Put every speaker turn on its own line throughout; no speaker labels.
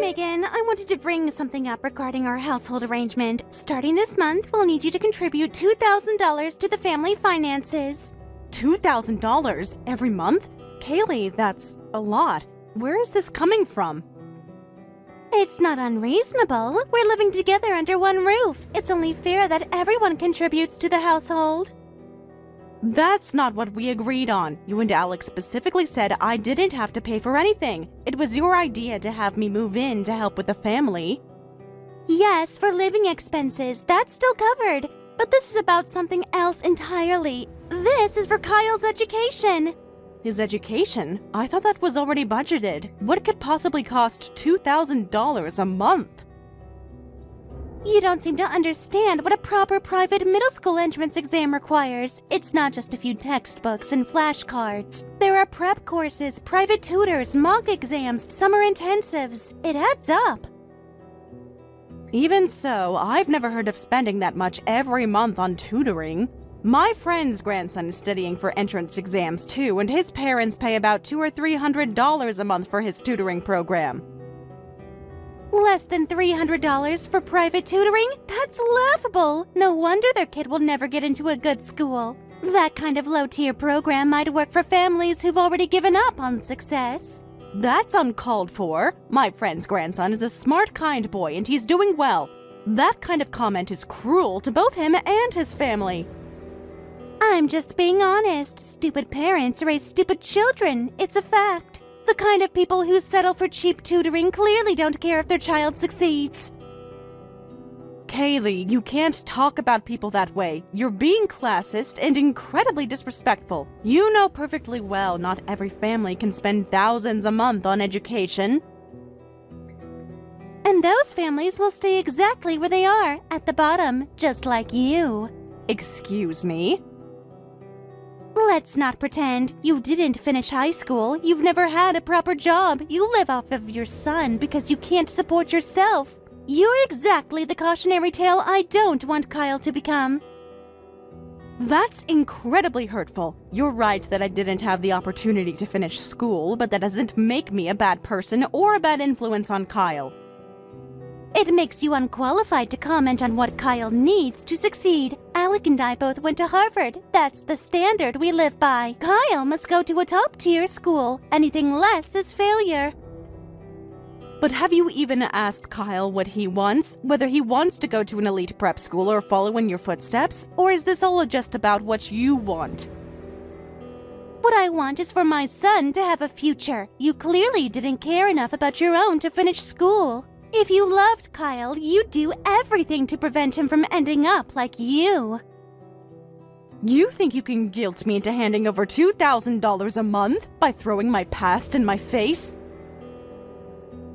begin, I wanted to bring something up regarding our household arrangement. Starting this month, we'll need you to contribute $2,000 to the family finances.
$2,000 every month? Kaylee, that's a lot. Where is this coming from?
It's not unreasonable. We're living together under one roof. It's only fair that everyone contributes to the household.
That's not what we agreed on. You and Alex specifically said I didn't have to pay for anything. It was your idea to have me move in to help with the family.
Yes, for living expenses. That's still covered. But this is about something else entirely. This is for Kyle's education.
His education? I thought that was already budgeted. What could possibly cost $2,000 a month?
You don't seem to understand what a proper private middle school entrance exam requires. It's not just a few textbooks and flashcards. There are prep courses, private tutors, mock exams, summer intensives. It adds up.
Even so, I've never heard of spending that much every month on tutoring. My friend's grandson is studying for entrance exams too, and his parents pay about $200 or $300 a month for his tutoring program.
Less than $300 for private tutoring? That's laughable! No wonder their kid will never get into a good school. That kind of low-tier program might work for families who've already given up on success.
That's uncalled for. My friend's grandson is a smart, kind boy, and he's doing well. That kind of comment is cruel to both him and his family.
I'm just being honest. Stupid parents raise stupid children. It's a fact. The kind of people who settle for cheap tutoring clearly don't care if their child succeeds.
Kaylee, you can't talk about people that way. You're being classist and incredibly disrespectful. You know perfectly well not every family can spend thousands a month on education.
And those families will stay exactly where they are, at the bottom, just like you.
Excuse me?
Let's not pretend. You didn't finish high school. You've never had a proper job. You live off of your son because you can't support yourself. You're exactly the cautionary tale I don't want Kyle to become.
That's incredibly hurtful. You're right that I didn't have the opportunity to finish school, but that doesn't make me a bad person or a bad influence on Kyle.
It makes you unqualified to comment on what Kyle needs to succeed. Alec and I both went to Harvard. That's the standard we live by. Kyle must go to a top-tier school. Anything less is failure.
But have you even asked Kyle what he wants? Whether he wants to go to an elite prep school or follow in your footsteps? Or is this all just about what you want?
What I want is for my son to have a future. You clearly didn't care enough about your own to finish school. If you loved Kyle, you'd do everything to prevent him from ending up like you.
You think you can guilt me into handing over $2,000 a month by throwing my past in my face?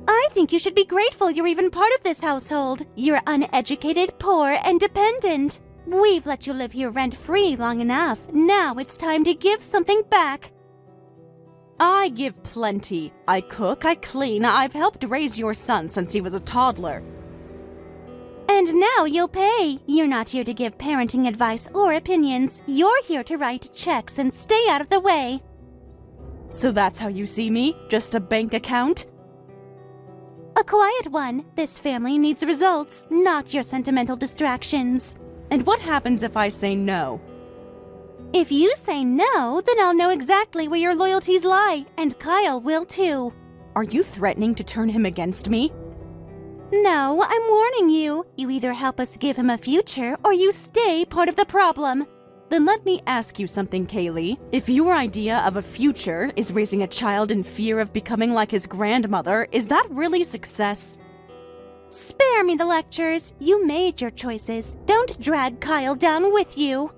I think you should be grateful you're even part of this household. You're uneducated, poor, and dependent. We've let you live here rent-free long enough. Now it's time to give something back.
I give plenty. I cook, I clean, I've helped raise your son since he was a toddler.
And now you'll pay. You're not here to give parenting advice or opinions. You're here to write checks and stay out of the way.
So that's how you see me? Just a bank account?
A quiet one. This family needs results, not your sentimental distractions.
And what happens if I say no?
If you say no, then I'll know exactly where your loyalties lie, and Kyle will too.
Are you threatening to turn him against me?
No, I'm warning you. You either help us give him a future, or you stay part of the problem.
Then let me ask you something, Kaylee. If your idea of a future is raising a child in fear of becoming like his grandmother, is that really success?
Spare me the lectures. You made your choices. Don't drag Kyle down with you.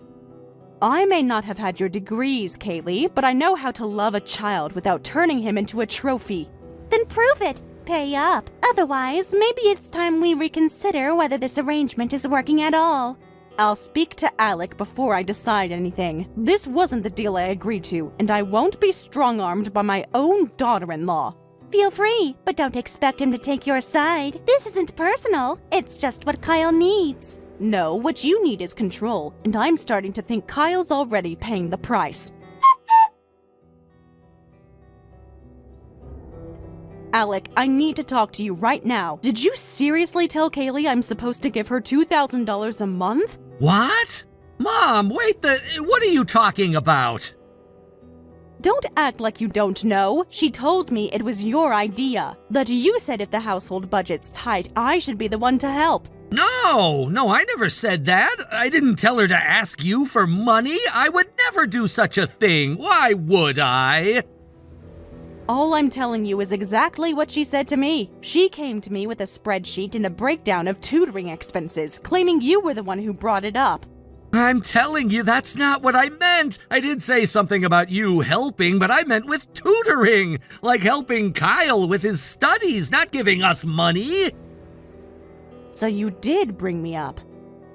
I may not have had your degrees, Kaylee, but I know how to love a child without turning him into a trophy.
Then prove it. Pay up. Otherwise, maybe it's time we reconsider whether this arrangement is working at all.
I'll speak to Alec before I decide anything. This wasn't the deal I agreed to, and I won't be strong-armed by my own daughter-in-law.
Feel free, but don't expect him to take your side. This isn't personal. It's just what Kyle needs.
No, what you need is control, and I'm starting to think Kyle's already paying the price. Alec, I need to talk to you right now. Did you seriously tell Kaylee I'm supposed to give her $2,000 a month?
What? Mom, wait, what are you talking about?
Don't act like you don't know. She told me it was your idea. That you said if the household budget's tight, I should be the one to help.
No, I never said that. I didn't tell her to ask you for money. I would never do such a thing. Why would I?
All I'm telling you is exactly what she said to me. She came to me with a spreadsheet and a breakdown of tutoring expenses, claiming you were the one who brought it up.
I'm telling you, that's not what I meant. I did say something about you helping, but I meant with tutoring. Like helping Kyle with his studies, not giving us money.
So you did bring me up.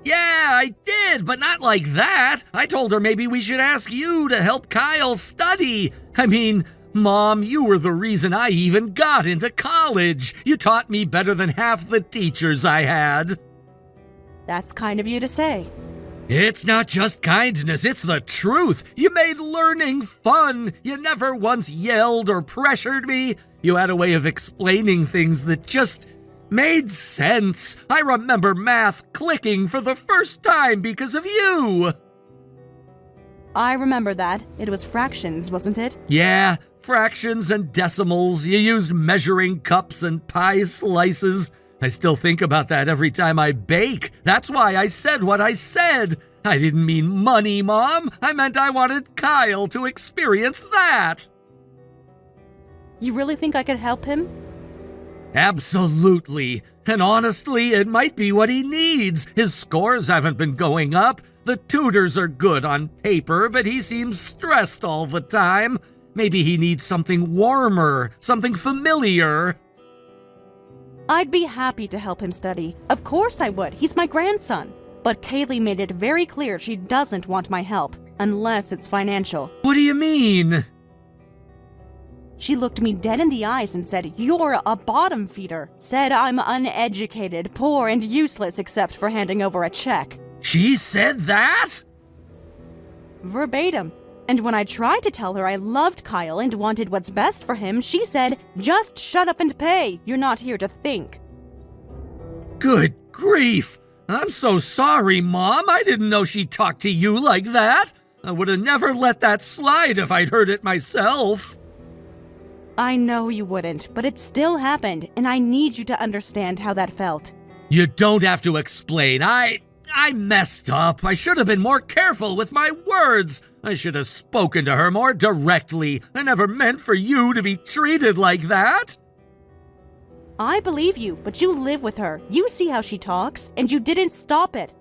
Yeah, I did, but not like that. I told her maybe we should ask you to help Kyle study. I mean, Mom, you were the reason I even got into college. You taught me better than half the teachers I had.
That's kind of you to say.
It's not just kindness, it's the truth. You made learning fun. You never once yelled or pressured me. You had a way of explaining things that just made sense. I remember math clicking for the first time because of you.
I remember that. It was fractions, wasn't it?
Yeah, fractions and decimals. You used measuring cups and pie slices. I still think about that every time I bake. That's why I said what I said. I didn't mean money, Mom. I meant I wanted Kyle to experience that.
You really think I could help him?
Absolutely. And honestly, it might be what he needs. His scores haven't been going up. The tutors are good on paper, but he seems stressed all the time. Maybe he needs something warmer, something familiar.
I'd be happy to help him study. Of course I would. He's my grandson. But Kaylee made it very clear she doesn't want my help, unless it's financial.
What do you mean?
She looked me dead in the eyes and said, "You're a bottom feeder." Said I'm uneducated, poor, and useless except for handing over a check.
She said that?
Verbatim. And when I tried to tell her I loved Kyle and wanted what's best for him, she said, "Just shut up and pay. You're not here to think."
Good grief! I'm so sorry, Mom. I didn't know she talked to you like that. I would have never let that slide if I'd heard it myself.
I know you wouldn't, but it still happened, and I need you to understand how that felt.
You don't have to explain. I messed up. I should have been more careful with my words. I should have spoken to her more directly. I never meant for you to be treated like that.
I believe you, but you live with her. You see how she talks, and you didn't stop it.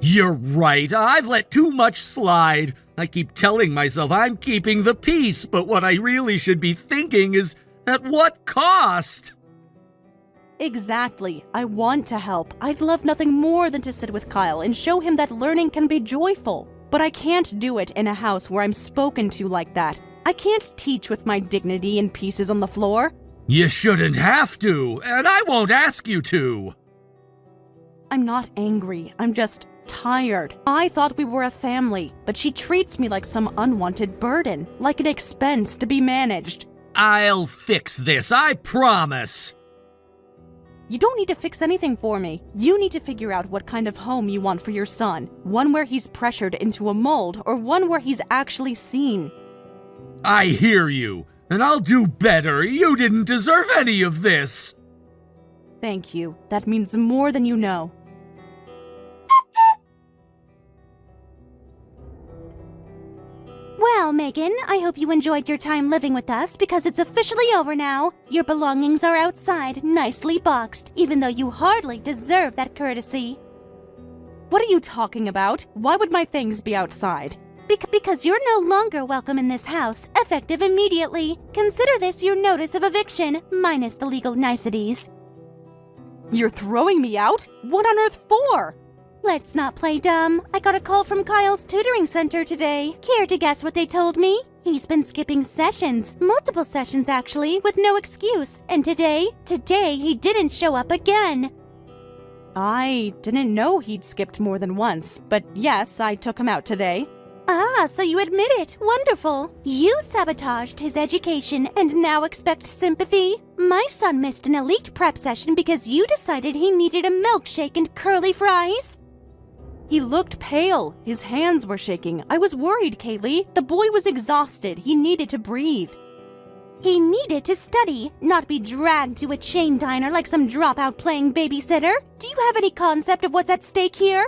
You're right. I've let too much slide. I keep telling myself I'm keeping the peace, but what I really should be thinking is, at what cost?
Exactly. I want to help. I'd love nothing more than to sit with Kyle and show him that learning can be joyful. But I can't do it in a house where I'm spoken to like that. I can't teach with my dignity in pieces on the floor.
You shouldn't have to, and I won't ask you to.
I'm not angry. I'm just tired. I thought we were a family, but she treats me like some unwanted burden, like an expense to be managed.
I'll fix this, I promise.
You don't need to fix anything for me. You need to figure out what kind of home you want for your son. One where he's pressured into a mold, or one where he's actually seen.
I hear you, and I'll do better. You didn't deserve any of this.
Thank you. That means more than you know.
Well, Megan, I hope you enjoyed your time living with us because it's officially over now. Your belongings are outside, nicely boxed, even though you hardly deserve that courtesy.
What are you talking about? Why would my things be outside?
Because you're no longer welcome in this house, effective immediately. Consider this your notice of eviction, minus the legal niceties.
You're throwing me out? What on earth for?
Let's not play dumb. I got a call from Kyle's tutoring center today. Care to guess what they told me? He's been skipping sessions, multiple sessions actually, with no excuse. And today he didn't show up again.
I didn't know he'd skipped more than once, but yes, I took him out today.
Ah, so you admit it. Wonderful. You sabotaged his education and now expect sympathy? My son missed an elite prep session because you decided he needed a milkshake and curly fries?
He looked pale. His hands were shaking. I was worried, Kaylee. The boy was exhausted. He needed to breathe.
He needed to study, not be dragged to a chain diner like some dropout playing babysitter. Do you have any concept of what's at stake here?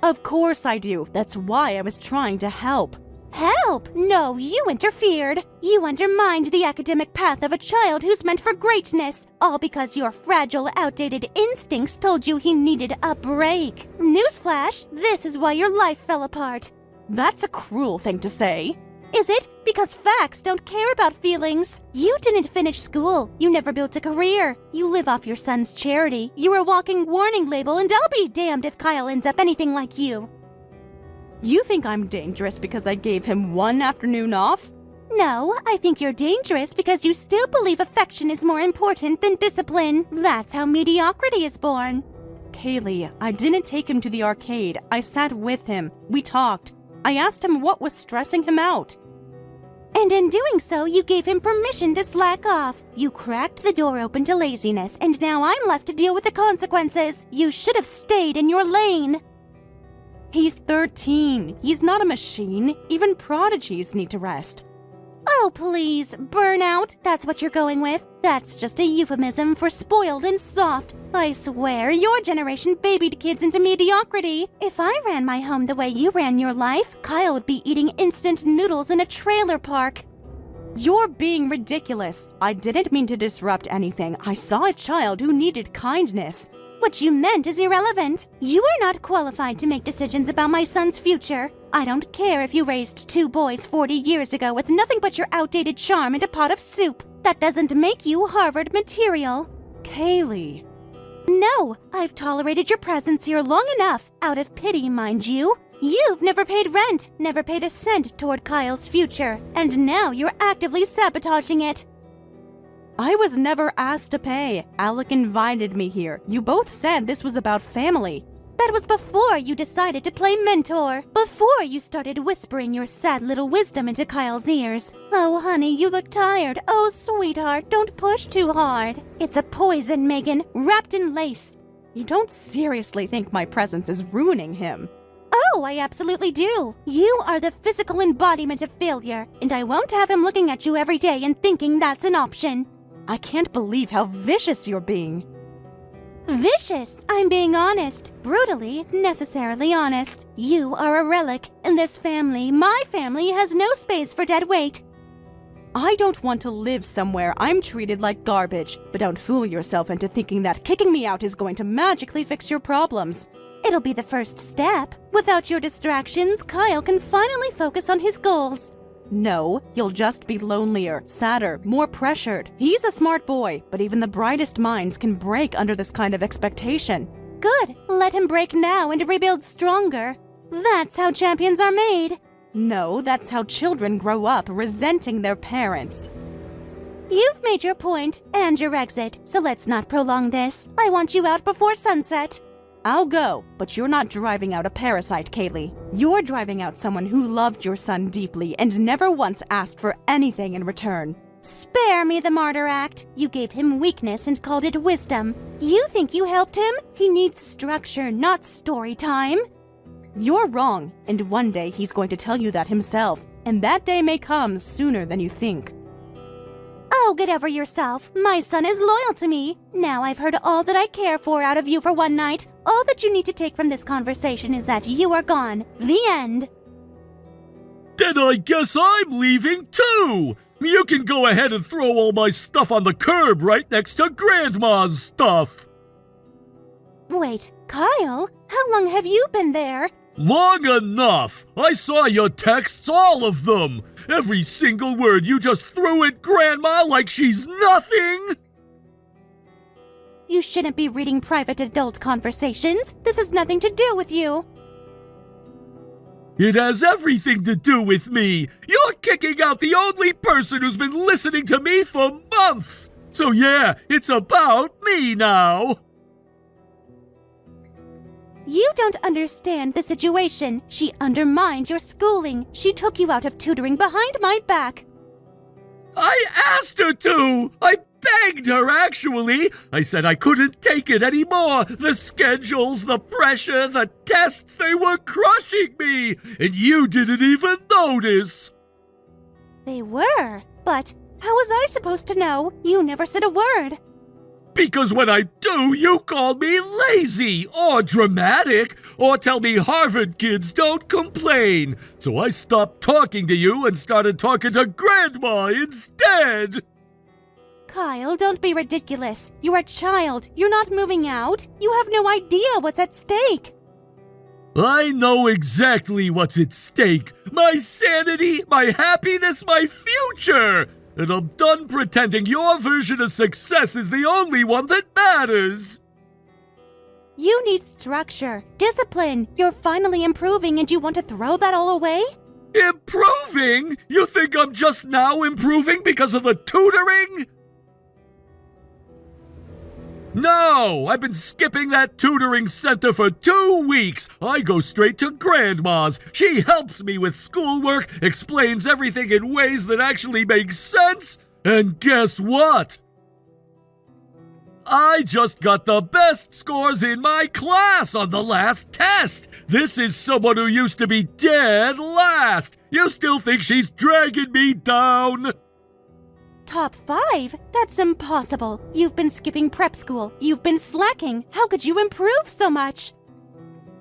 Of course I do. That's why I was trying to help.
Help? No, you interfered. You undermined the academic path of a child who's meant for greatness, all because your fragile, outdated instincts told you he needed a break. Newsflash, this is why your life fell apart.
That's a cruel thing to say.
Is it? Because facts don't care about feelings. You didn't finish school. You never built a career. You live off your son's charity. You're a walking warning label, and I'll be damned if Kyle ends up anything like you.
You think I'm dangerous because I gave him one afternoon off?
No, I think you're dangerous because you still believe affection is more important than discipline. That's how mediocrity is born.
Kaylee, I didn't take him to the arcade. I sat with him. We talked. I asked him what was stressing him out.
And in doing so, you gave him permission to slack off. You cracked the door open to laziness, and now I'm left to deal with the consequences. You should have stayed in your lane.
He's 13. He's not a machine. Even prodigies need to rest.
Oh, please. Burnout? That's what you're going with? That's just a euphemism for spoiled and soft. I swear, your generation babied kids into mediocrity. If I ran my home the way you ran your life, Kyle would be eating instant noodles in a trailer park.
You're being ridiculous. I didn't mean to disrupt anything. I saw a child who needed kindness.
What you meant is irrelevant. You are not qualified to make decisions about my son's future. I don't care if you raised 2 boys 40 years ago with nothing but your outdated charm and a pot of soup. That doesn't make you Harvard material.
Kaylee.
No, I've tolerated your presence here long enough, out of pity, mind you. You've never paid rent, never paid a cent toward Kyle's future, and now you're actively sabotaging it.
I was never asked to pay. Alec invited me here. You both said this was about family.
That was before you decided to play mentor. Before you started whispering your sad little wisdom into Kyle's ears. Oh, honey, you look tired. Oh, sweetheart, don't push too hard. It's a poison, Megan, wrapped in lace.
You don't seriously think my presence is ruining him?
Oh, I absolutely do. You are the physical embodiment of failure, and I won't have him looking at you every day and thinking that's an option.
I can't believe how vicious you're being.
Vicious? I'm being honest. Brutally, necessarily honest. You are a relic. In this family, my family, has no space for dead weight.
I don't want to live somewhere I'm treated like garbage, but don't fool yourself into thinking that kicking me out is going to magically fix your problems.
It'll be the first step. Without your distractions, Kyle can finally focus on his goals.
No, you'll just be lonelier, sadder, more pressured. He's a smart boy, but even the brightest minds can break under this kind of expectation.
Good. Let him break now and rebuild stronger. That's how champions are made.
No, that's how children grow up, resenting their parents.
You've made your point and your exit, so let's not prolong this. I want you out before sunset.
I'll go, but you're not driving out a parasite, Kaylee. You're driving out someone who loved your son deeply and never once asked for anything in return.
Spare me the martyr act. You gave him weakness and called it wisdom. You think you helped him? He needs structure, not story time.
You're wrong, and one day he's going to tell you that himself, and that day may come sooner than you think.
Oh, get over yourself. My son is loyal to me. Now I've heard all that I care for out of you for one night. All that you need to take from this conversation is that you are gone. The end.
Then I guess I'm leaving too! You can go ahead and throw all my stuff on the curb right next to Grandma's stuff!
Wait, Kyle? How long have you been there?
Long enough! I saw your texts, all of them! Every single word you just threw at Grandma like she's nothing!
You shouldn't be reading private adult conversations. This has nothing to do with you.
It has everything to do with me! You're kicking out the only person who's been listening to me for months! So yeah, it's about me now!
You don't understand the situation. She undermined your schooling. She took you out of tutoring behind my back.
I asked her to! I begged her, actually! I said I couldn't take it anymore! The schedules, the pressure, the tests, they were crushing me! And you didn't even notice!
They were, but how was I supposed to know? You never said a word.
Because when I do, you call me lazy, or dramatic, or tell me Harvard kids don't complain. So I stopped talking to you and started talking to Grandma instead.
Kyle, don't be ridiculous. You're a child. You're not moving out. You have no idea what's at stake.
I know exactly what's at stake. My sanity, my happiness, my future. And I'm done pretending your version of success is the only one that matters.
You need structure, discipline. You're finally improving and you want to throw that all away?
Improving? You think I'm just now improving because of the tutoring? No, I've been skipping that tutoring center for 2 weeks. I go straight to Grandma's. She helps me with schoolwork, explains everything in ways that actually make sense. And guess what? I just got the best scores in my class on the last test. This is someone who used to be dead last. You still think she's dragging me down?
Top 5? That's impossible. You've been skipping prep school. You've been slacking. How could you improve so much?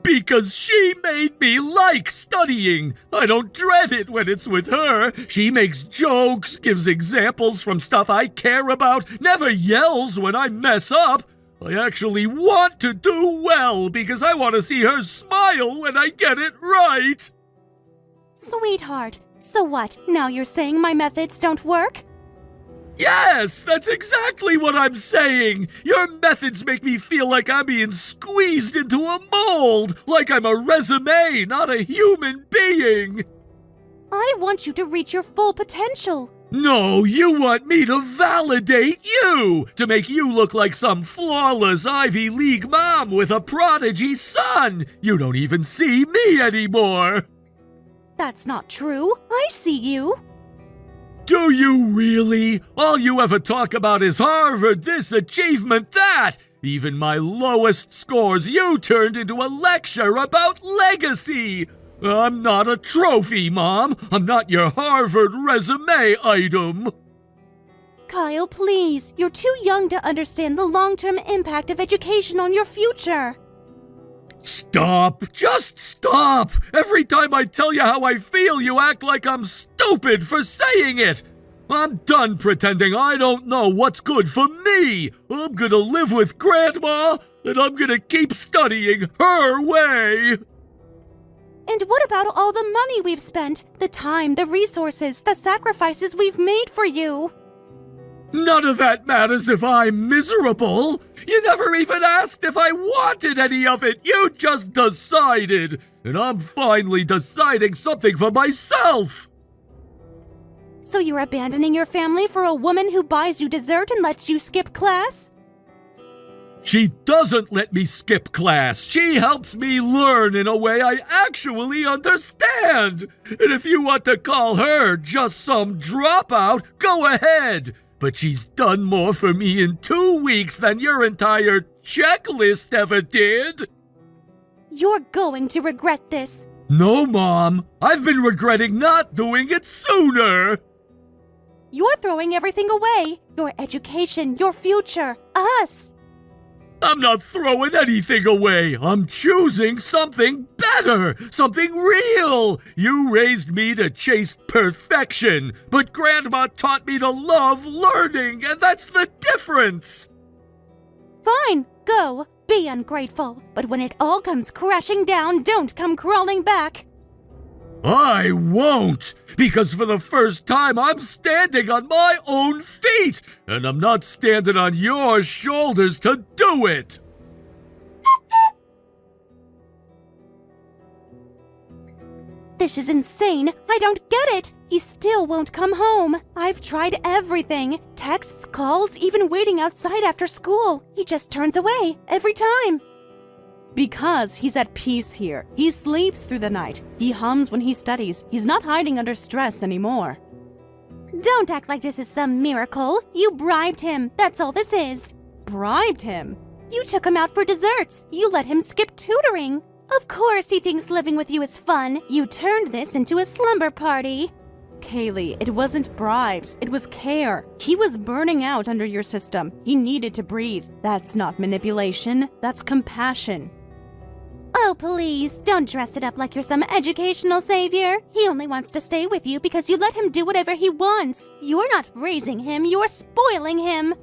Because she made me like studying. I don't dread it when it's with her. She makes jokes, gives examples from stuff I care about, never yells when I mess up. I actually want to do well because I want to see her smile when I get it right.
Sweetheart, so what? Now you're saying my methods don't work?
Yes, that's exactly what I'm saying. Your methods make me feel like I'm being squeezed into a mold, like I'm a resume, not a human being.
I want you to reach your full potential.
No, you want me to validate you, to make you look like some flawless Ivy League mom with a prodigy son. You don't even see me anymore.
That's not true. I see you.
Do you really? All you ever talk about is Harvard, this achievement, that. Even my lowest scores you turned into a lecture about legacy. I'm not a trophy, Mom. I'm not your Harvard resume item.
Kyle, please. You're too young to understand the long-term impact of education on your future.
Stop! Just stop! Every time I tell you how I feel, you act like I'm stupid for saying it! I'm done pretending I don't know what's good for me! I'm gonna live with Grandma, and I'm gonna keep studying her way!
And what about all the money we've spent? The time, the resources, the sacrifices we've made for you?
None of that matters if I'm miserable. You never even asked if I wanted any of it. You just decided. And I'm finally deciding something for myself.
So you're abandoning your family for a woman who buys you dessert and lets you skip class?
She doesn't let me skip class. She helps me learn in a way I actually understand. And if you want to call her just some dropout, go ahead. But she's done more for me in 2 weeks than your entire checklist ever did.
You're going to regret this.
No, Mom. I've been regretting not doing it sooner.
You're throwing everything away. Your education, your future, us.
I'm not throwing anything away. I'm choosing something better, something real. You raised me to chase perfection, but Grandma taught me to love learning, and that's the difference.
Fine, go. Be ungrateful. But when it all comes crashing down, don't come crawling back.
I won't, because for the first time I'm standing on my own feet, and I'm not standing on your shoulders to do it.
This is insane. I don't get it. He still won't come home. I've tried everything. Texts, calls, even waiting outside after school. He just turns away every time.
Because he's at peace here. He sleeps through the night. He hums when he studies. He's not hiding under stress anymore.
Don't act like this is some miracle. You bribed him. That's all this is.
Bribed him?
You took him out for desserts. You let him skip tutoring. Of course he thinks living with you is fun. You turned this into a slumber party.
Kaylee, it wasn't bribes. It was care. He was burning out under your system. He needed to breathe. That's not manipulation. That's compassion.
Oh, please, don't dress it up like you're some educational savior. He only wants to stay with you because you let him do whatever he wants. You're not raising him, you're spoiling him.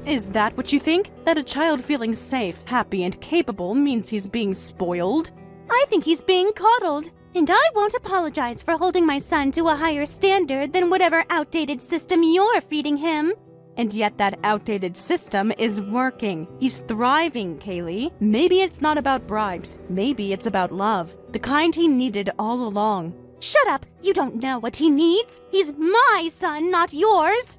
Is that what you think? That a child feeling safe, happy, and capable means he's being spoiled?
I think he's being coddled. And I won't apologize for holding my son to a higher standard than whatever outdated system you're feeding him.
And yet that outdated system is working. He's thriving, Kaylee. Maybe it's not about bribes. Maybe it's about love. The kind he needed all along.
Shut up! You don't know what he needs. He's my son, not yours.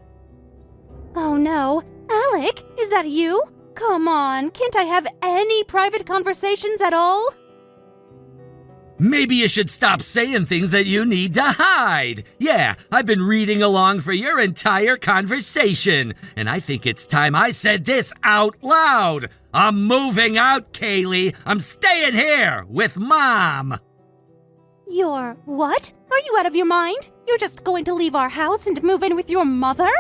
Oh no. Alec, is that you? Come on, can't I have any private conversations at all?
Maybe you should stop saying things that you need to hide. Yeah, I've been reading along for your entire conversation, and I think it's time I said this out loud. I'm moving out, Kaylee. I'm staying here with Mom.
You're what? Are you out of your mind? You're just going to leave our house and move in with your mother?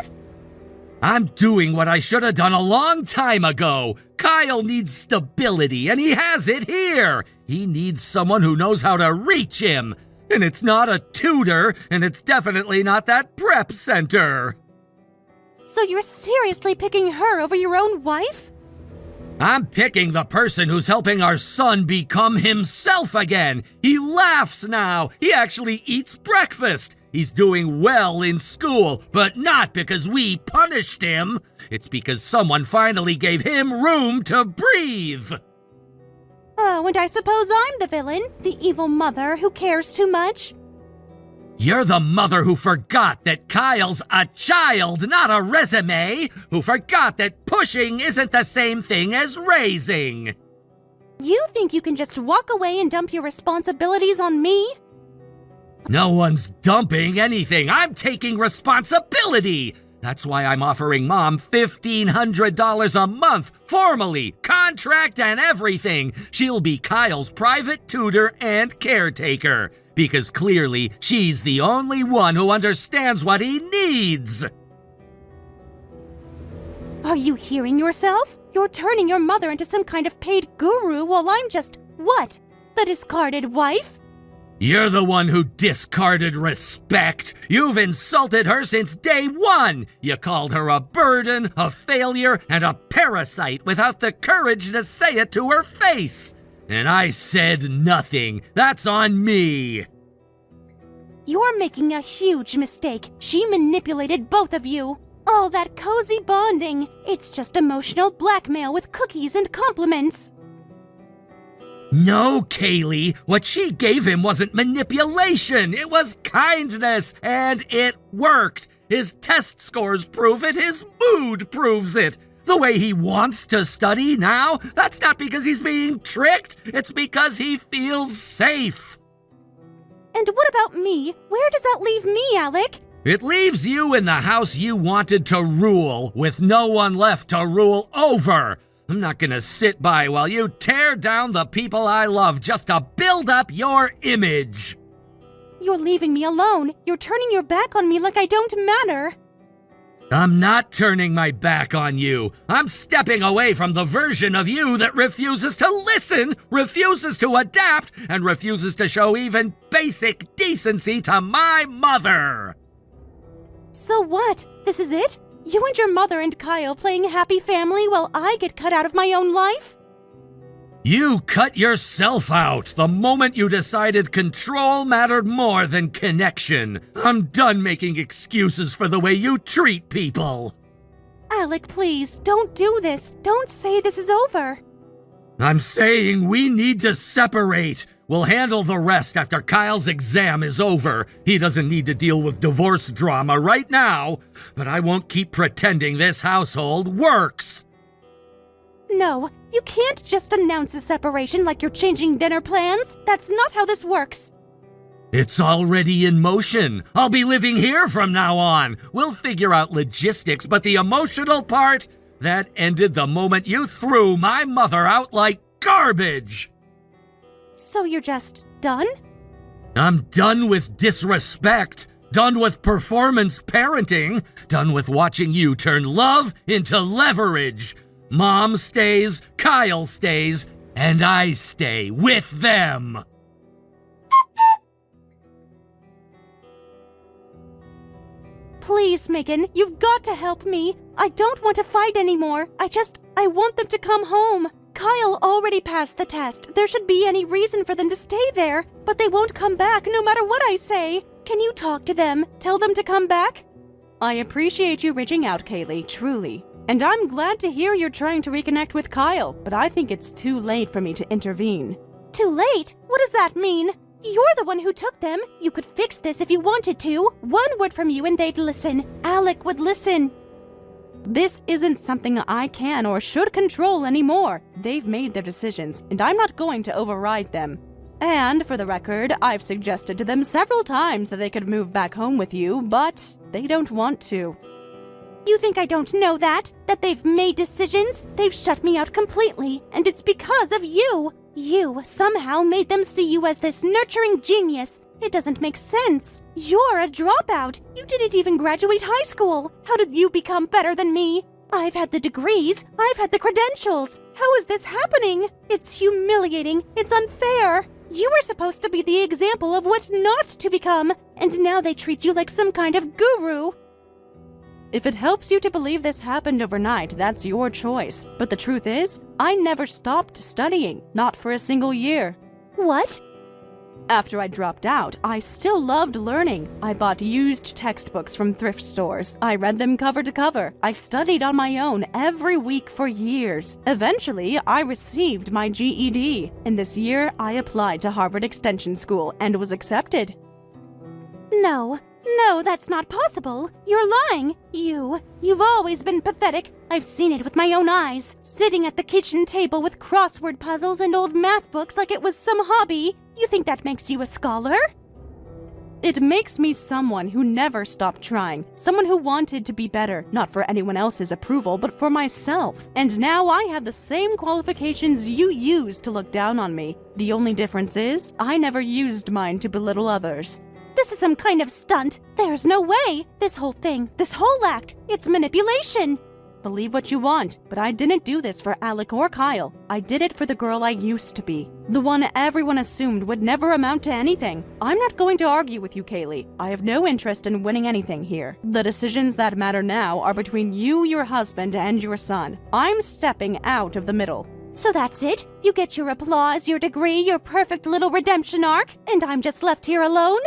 I'm doing what I should have done a long time ago. Kyle needs stability, and he has it here. He needs someone who knows how to reach him. And it's not a tutor, and it's definitely not that prep center.
So you're seriously picking her over your own wife?
I'm picking the person who's helping our son become himself again. He laughs now. He actually eats breakfast. He's doing well in school, but not because we punished him. It's because someone finally gave him room to breathe.
Oh, and I suppose I'm the villain, the evil mother who cares too much.
You're the mother who forgot that Kyle's a child, not a resume, who forgot that pushing isn't the same thing as raising.
You think you can just walk away and dump your responsibilities on me?
No one's dumping anything. I'm taking responsibility. That's why I'm offering Mom $1,500 a month, formally, contract and everything. She'll be Kyle's private tutor and caretaker, because clearly she's the only one who understands what he needs.
Are you hearing yourself? You're turning your mother into some kind of paid guru while I'm just, what? The discarded wife?
You're the one who discarded respect. You've insulted her since day one. You called her a burden, a failure, and a parasite without the courage to say it to her face. And I said nothing. That's on me.
You're making a huge mistake. She manipulated both of you. All that cozy bonding. It's just emotional blackmail with cookies and compliments.
No, Kaylee, what she gave him wasn't manipulation. It was kindness, and it worked. His test scores prove it. His mood proves it. The way he wants to study now, that's not because he's being tricked. It's because he feels safe.
And what about me? Where does that leave me, Alec?
It leaves you in the house you wanted to rule, with no one left to rule over. I'm not gonna sit by while you tear down the people I love just to build up your image.
You're leaving me alone. You're turning your back on me like I don't matter.
I'm not turning my back on you. I'm stepping away from the version of you that refuses to listen, refuses to adapt, and refuses to show even basic decency to my mother.
So what? This is it? You and your mother and Kyle playing happy family while I get cut out of my own life?
You cut yourself out the moment you decided control mattered more than connection. I'm done making excuses for the way you treat people.
Alec, please, don't do this. Don't say this is over.
I'm saying we need to separate. We'll handle the rest after Kyle's exam is over. He doesn't need to deal with divorce drama right now, but I won't keep pretending this household works.
No, you can't just announce a separation like you're changing dinner plans. That's not how this works.
It's already in motion. I'll be living here from now on. We'll figure out logistics, but the emotional part, that ended the moment you threw my mother out like garbage.
So you're just done?
I'm done with disrespect, done with performance parenting, done with watching you turn love into leverage. Mom stays, Kyle stays, and I stay with them.
Please, Megan, you've got to help me. I don't want to fight anymore. I want them to come home. Kyle already passed the test. There should be any reason for them to stay there, but they won't come back no matter what I say. Can you talk to them? Tell them to come back?
I appreciate you reaching out, Kaylee, truly. And I'm glad to hear you're trying to reconnect with Kyle, but I think it's too late for me to intervene.
Too late? What does that mean? You're the one who took them. You could fix this if you wanted to. One word from you and they'd listen. Alec would listen.
This isn't something I can or should control anymore. They've made their decisions, and I'm not going to override them. And, for the record, I've suggested to them several times that they could move back home with you, but they don't want to.
You think I don't know that? That they've made decisions? They've shut me out completely, and it's because of you. You somehow made them see you as this nurturing genius. It doesn't make sense. You're a dropout. You didn't even graduate high school. How did you become better than me? I've had the degrees. I've had the credentials. How is this happening? It's humiliating. It's unfair. You were supposed to be the example of what not to become, and now they treat you like some kind of guru.
If it helps you to believe this happened overnight, that's your choice. But the truth is, I never stopped studying, not for a single year.
What?
After I dropped out, I still loved learning. I bought used textbooks from thrift stores. I read them cover to cover. I studied on my own every week for years. Eventually, I received my GED. And this year, I applied to Harvard Extension School and was accepted.
No, that's not possible. You're lying. You've always been pathetic. I've seen it with my own eyes. Sitting at the kitchen table with crossword puzzles and old math books like it was some hobby. You think that makes you a scholar?
It makes me someone who never stopped trying. Someone who wanted to be better, not for anyone else's approval, but for myself. And now I have the same qualifications you used to look down on me. The only difference is, I never used mine to belittle others.
This is some kind of stunt. There's no way. This whole thing, this whole act, it's manipulation.
Believe what you want, but I didn't do this for Alec or Kyle. I did it for the girl I used to be. The one everyone assumed would never amount to anything. I'm not going to argue with you, Kaylee. I have no interest in winning anything here. The decisions that matter now are between you, your husband, and your son. I'm stepping out of the middle.
So that's it? You get your applause, your degree, your perfect little redemption arc, and I'm just left here alone?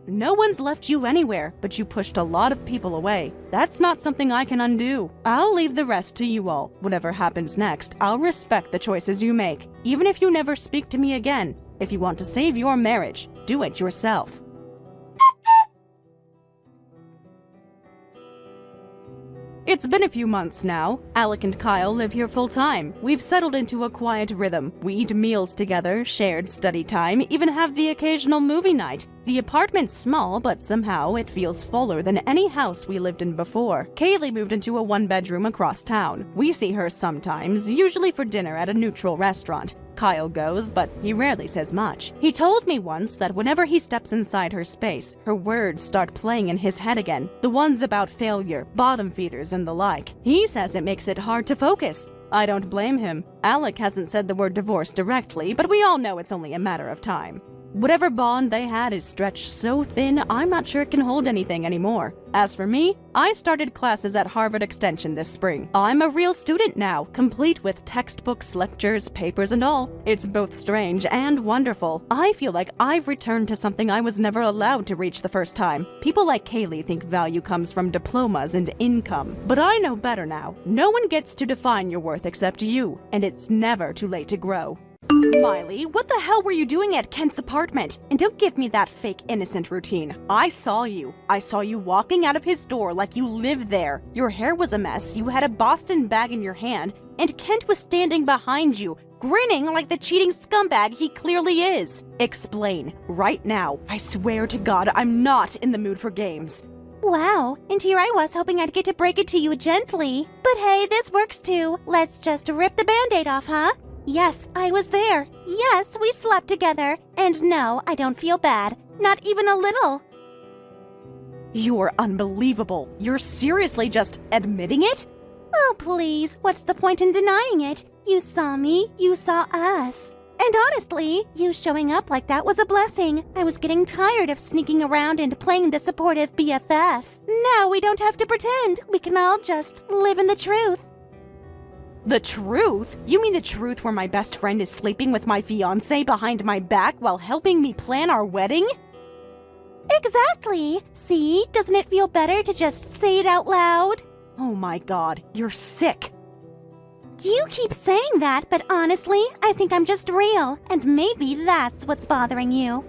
No one's left you anywhere, but you pushed a lot of people away. That's not something I can undo. I'll leave the rest to you all. Whatever happens next, I'll respect the choices you make, even if you never speak to me again. If you want to save your marriage, do it yourself. It's been a few months now. Alec and Kyle live here full-time. We've settled into a quiet rhythm. We eat meals together, shared study time, even have the occasional movie night. The apartment's small, but somehow it feels fuller than any house we lived in before. Kaylee moved into a one-bedroom across town. We see her sometimes, usually for dinner at a neutral restaurant. Kyle goes, but he rarely says much. He told me once that whenever he steps inside her space, her words start playing in his head again. The ones about failure, bottom feeders, and the like. He says it makes it hard to focus. I don't blame him. Alec hasn't said the word divorce directly, but we all know it's only a matter of time. Whatever bond they had is stretched so thin, I'm not sure it can hold anything anymore. As for me, I started classes at Harvard Extension this spring. I'm a real student now, complete with textbooks, lectures, papers, and all. It's both strange and wonderful. I feel like I've returned to something I was never allowed to reach the first time. People like Kaylee think value comes from diplomas and income. But I know better now. No one gets to define your worth except you, and it's never too late to grow.
Miley, what the hell were you doing at Kent's apartment? And don't give me that fake innocent routine.
I saw you. I saw you walking out of his door like you lived there. Your hair was a mess, you had a Boston bag in your hand, and Kent was standing behind you, grinning like the cheating scumbag he clearly is. Explain, right now. I swear to God, I'm not in the mood for games.
Wow, and here I was hoping I'd get to break it to you gently. But hey, this works too. Let's just rip the Band-Aid off, huh? Yes, I was there. Yes, we slept together. And no, I don't feel bad. Not even a little.
You're unbelievable. You're seriously just admitting it?
Oh, please, what's the point in denying it? You saw me, you saw us. And honestly, you showing up like that was a blessing. I was getting tired of sneaking around and playing the supportive BFF. Now we don't have to pretend. We can all just live in the truth.
The truth? You mean the truth where my best friend is sleeping with my fiancé behind my back while helping me plan our wedding?
Exactly. See, doesn't it feel better to just say it out loud?
Oh my God, you're sick.
You keep saying that, but honestly, I think I'm just real, and maybe that's what's bothering you.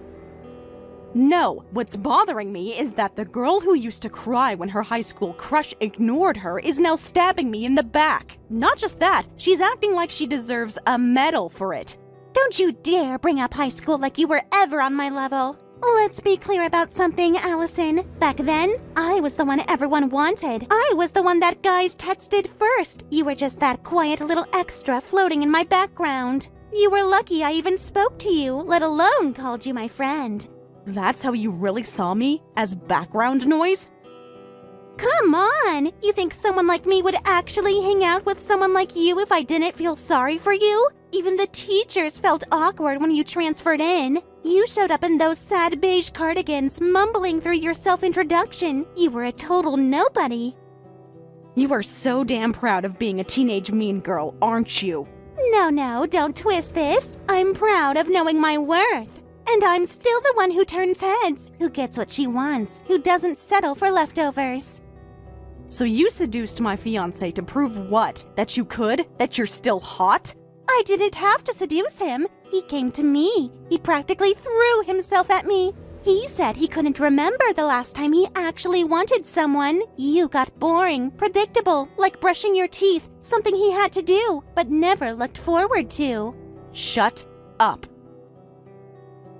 No, what's bothering me is that the girl who used to cry when her high school crush ignored her is now stabbing me in the back. Not just that, she's acting like she deserves a medal for it.
Don't you dare bring up high school like you were ever on my level. Let's be clear about something, Allison. Back then, I was the one everyone wanted. I was the one that guys texted first. You were just that quiet little extra floating in my background. You were lucky I even spoke to you, let alone called you my friend.
That's how you really saw me? As background noise?
Come on! You think someone like me would actually hang out with someone like you if I didn't feel sorry for you? Even the teachers felt awkward when you transferred in. You showed up in those sad beige cardigans, mumbling through your self-introduction. You were a total nobody.
You are so damn proud of being a teenage mean girl, aren't you?
No, don't twist this. I'm proud of knowing my worth. And I'm still the one who turns heads, who gets what she wants, who doesn't settle for leftovers.
So you seduced my fiancé to prove what? That you could? That you're still hot?
I didn't have to seduce him. He came to me. He practically threw himself at me. He said he couldn't remember the last time he actually wanted someone. You got boring, predictable, like brushing your teeth, something he had to do, but never looked forward to.
Shut up.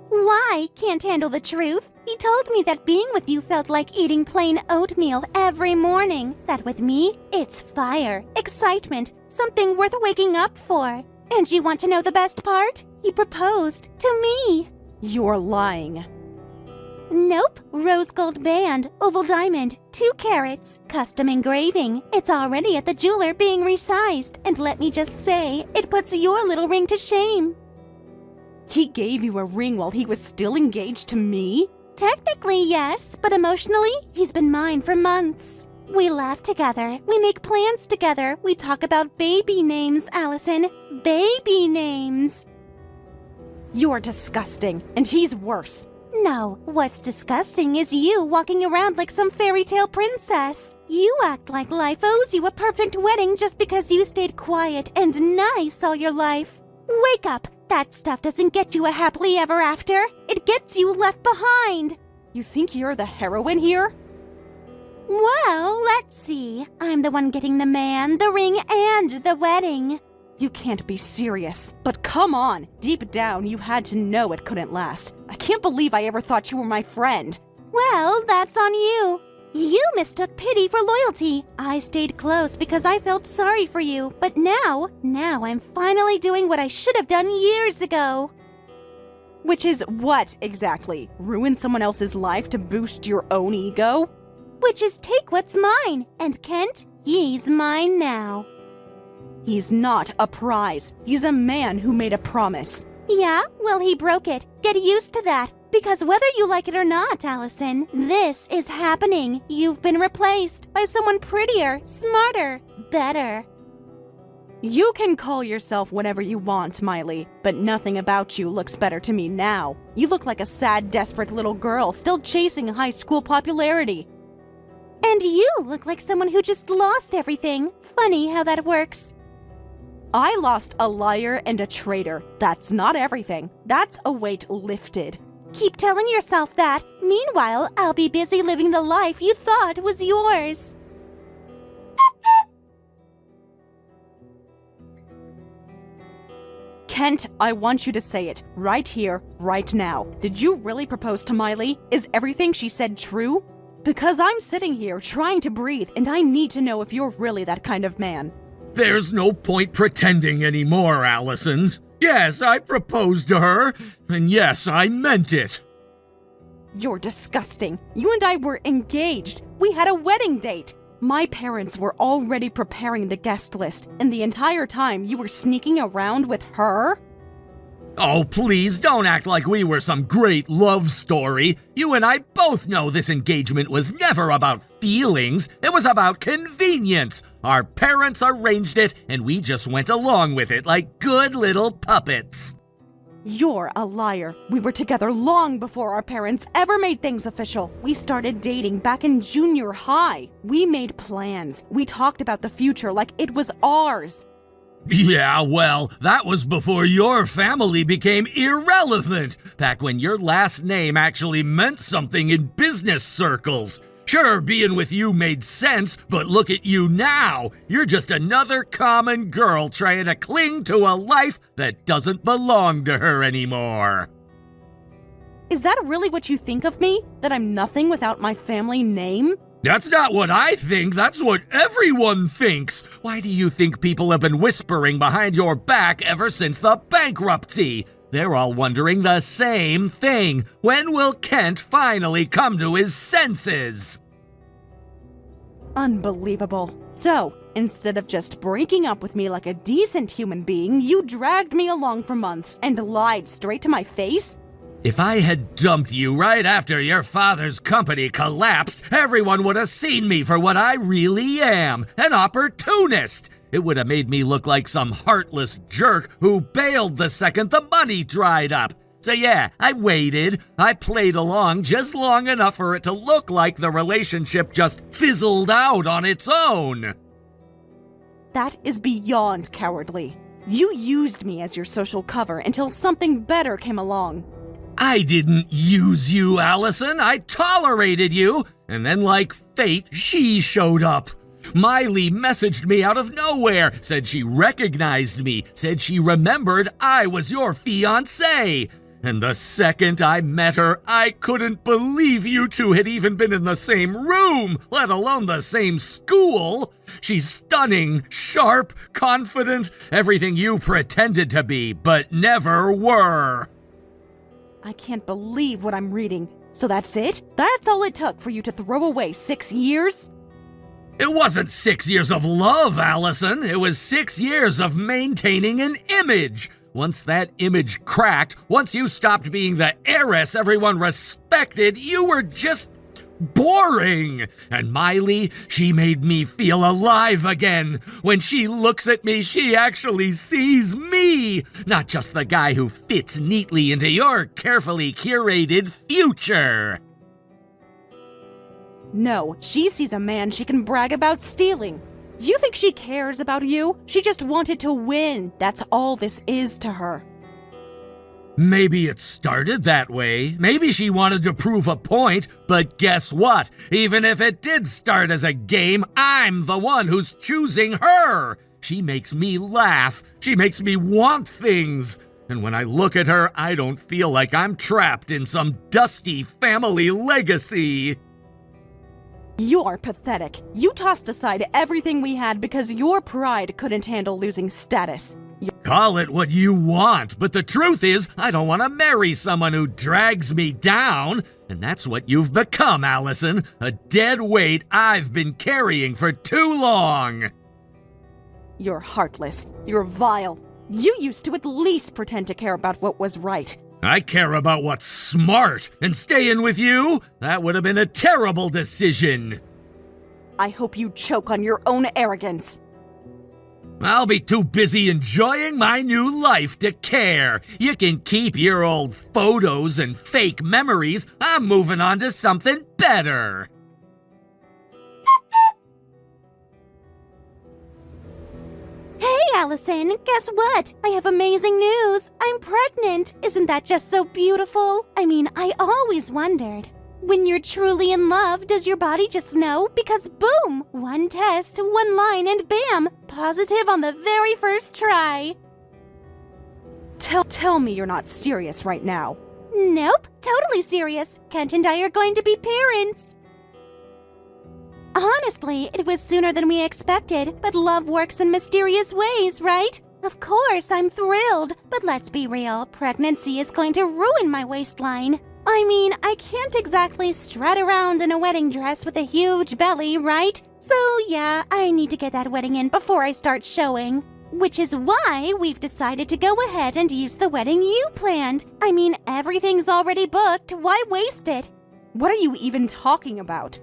Why? Can't handle the truth? He told me that being with you felt like eating plain oatmeal every morning. That with me, it's fire, excitement, something worth waking up for. And you want to know the best part? He proposed to me.
You're lying.
Nope. Rose gold band, oval diamond, 2 carats, custom engraving. It's already at the jeweler being resized. And let me just say, it puts your little ring to shame.
He gave you a ring while he was still engaged to me?
Technically, yes, but emotionally, he's been mine for months. We laugh together, we make plans together, we talk about baby names, Allison. Baby names.
You're disgusting, and he's worse.
No, what's disgusting is you walking around like some fairy tale princess. You act like life owes you a perfect wedding just because you stayed quiet and nice all your life. Wake up! That stuff doesn't get you a happily ever after. It gets you left behind.
You think you're the heroine here?
Well, let's see. I'm the one getting the man, the ring, and the wedding.
You can't be serious. But come on, deep down you had to know it couldn't last. I can't believe I ever thought you were my friend.
Well, that's on you. You mistook pity for loyalty. I stayed close because I felt sorry for you, but now I'm finally doing what I should have done years ago.
Which is what, exactly? Ruin someone else's life to boost your own ego?
Which is take what's mine, and Kent, he's mine now.
He's not a prize. He's a man who made a promise.
Yeah? Well, he broke it. Get used to that. Because whether you like it or not, Allison, this is happening. You've been replaced by someone prettier, smarter, better.
You can call yourself whatever you want, Miley, but nothing about you looks better to me now. You look like a sad, desperate little girl still chasing high school popularity.
And you look like someone who just lost everything. Funny how that works.
I lost a liar and a traitor. That's not everything. That's a weight lifted.
Keep telling yourself that. Meanwhile, I'll be busy living the life you thought was yours.
Kent, I want you to say it. Right here, right now. Did you really propose to Miley? Is everything she said true? Because I'm sitting here trying to breathe, and I need to know if you're really that kind of man.
There's no point pretending anymore, Allison. Yes, I proposed to her, and yes, I meant it.
You're disgusting. You and I were engaged. We had a wedding date. My parents were already preparing the guest list, and the entire time you were sneaking around with her?
Oh, please don't act like we were some great love story. You and I both know this engagement was never about feelings. It was about convenience. Our parents arranged it, and we just went along with it like good little puppets.
You're a liar. We were together long before our parents ever made things official. We started dating back in junior high. We made plans. We talked about the future like it was ours.
Yeah, well, that was before your family became irrelevant, back when your last name actually meant something in business circles. Sure, being with you made sense, but look at you now. You're just another common girl trying to cling to a life that doesn't belong to her anymore.
Is that really what you think of me? That I'm nothing without my family name?
That's not what I think, that's what everyone thinks. Why do you think people have been whispering behind your back ever since the bankruptcy? They're all wondering the same thing. When will Kent finally come to his senses?
Unbelievable. So, instead of just breaking up with me like a decent human being, you dragged me along for months and lied straight to my face?
If I had dumped you right after your father's company collapsed, everyone would have seen me for what I really am, an opportunist. It would have made me look like some heartless jerk who bailed the second the money dried up. So yeah, I waited. I played along just long enough for it to look like the relationship just fizzled out on its own.
That is beyond cowardly. You used me as your social cover until something better came along.
I didn't use you, Allison. I tolerated you. And then, like fate, she showed up. Miley messaged me out of nowhere, said she recognized me, said she remembered I was your fiancé. And the second I met her, I couldn't believe you two had even been in the same room, let alone the same school. She's stunning, sharp, confident, everything you pretended to be, but never were.
I can't believe what I'm reading. So that's it? That's all it took for you to throw away 6 years?
It wasn't 6 years of love, Allison. It was 6 years of maintaining an image. Once that image cracked, once you stopped being the heiress everyone respected, you were just boring. And Miley, she made me feel alive again. When she looks at me, she actually sees me, not just the guy who fits neatly into your carefully curated future.
No, she sees a man she can brag about stealing. You think she cares about you? She just wanted to win. That's all this is to her.
Maybe it started that way. Maybe she wanted to prove a point, but guess what? Even if it did start as a game, I'm the one who's choosing her. She makes me laugh. She makes me want things. And when I look at her, I don't feel like I'm trapped in some dusty family legacy.
You are pathetic. You tossed aside everything we had because your pride couldn't handle losing status.
Call it what you want, but the truth is, I don't want to marry someone who drags me down. And that's what you've become, Allison. A dead weight I've been carrying for too long.
You're heartless. You're vile. You used to at least pretend to care about what was right.
I care about what's smart, and staying with you, that would have been a terrible decision.
I hope you choke on your own arrogance.
I'll be too busy enjoying my new life to care. You can keep your old photos and fake memories. I'm moving on to something better.
Hey, Allison, guess what? I have amazing news. I'm pregnant. Isn't that just so beautiful? I mean, I always wondered. When you're truly in love, does your body just know? Because boom, one test, one line, and bam, positive on the very first try.
Tell me you're not serious right now.
Nope, totally serious. Kent and I are going to be parents. Honestly, it was sooner than we expected, but love works in mysterious ways, right? Of course, I'm thrilled, but let's be real, pregnancy is going to ruin my waistline. I mean, I can't exactly strut around in a wedding dress with a huge belly, right? So yeah, I need to get that wedding in before I start showing. Which is why we've decided to go ahead and use the wedding you planned. I mean, everything's already booked, why waste it?
What are you even talking about?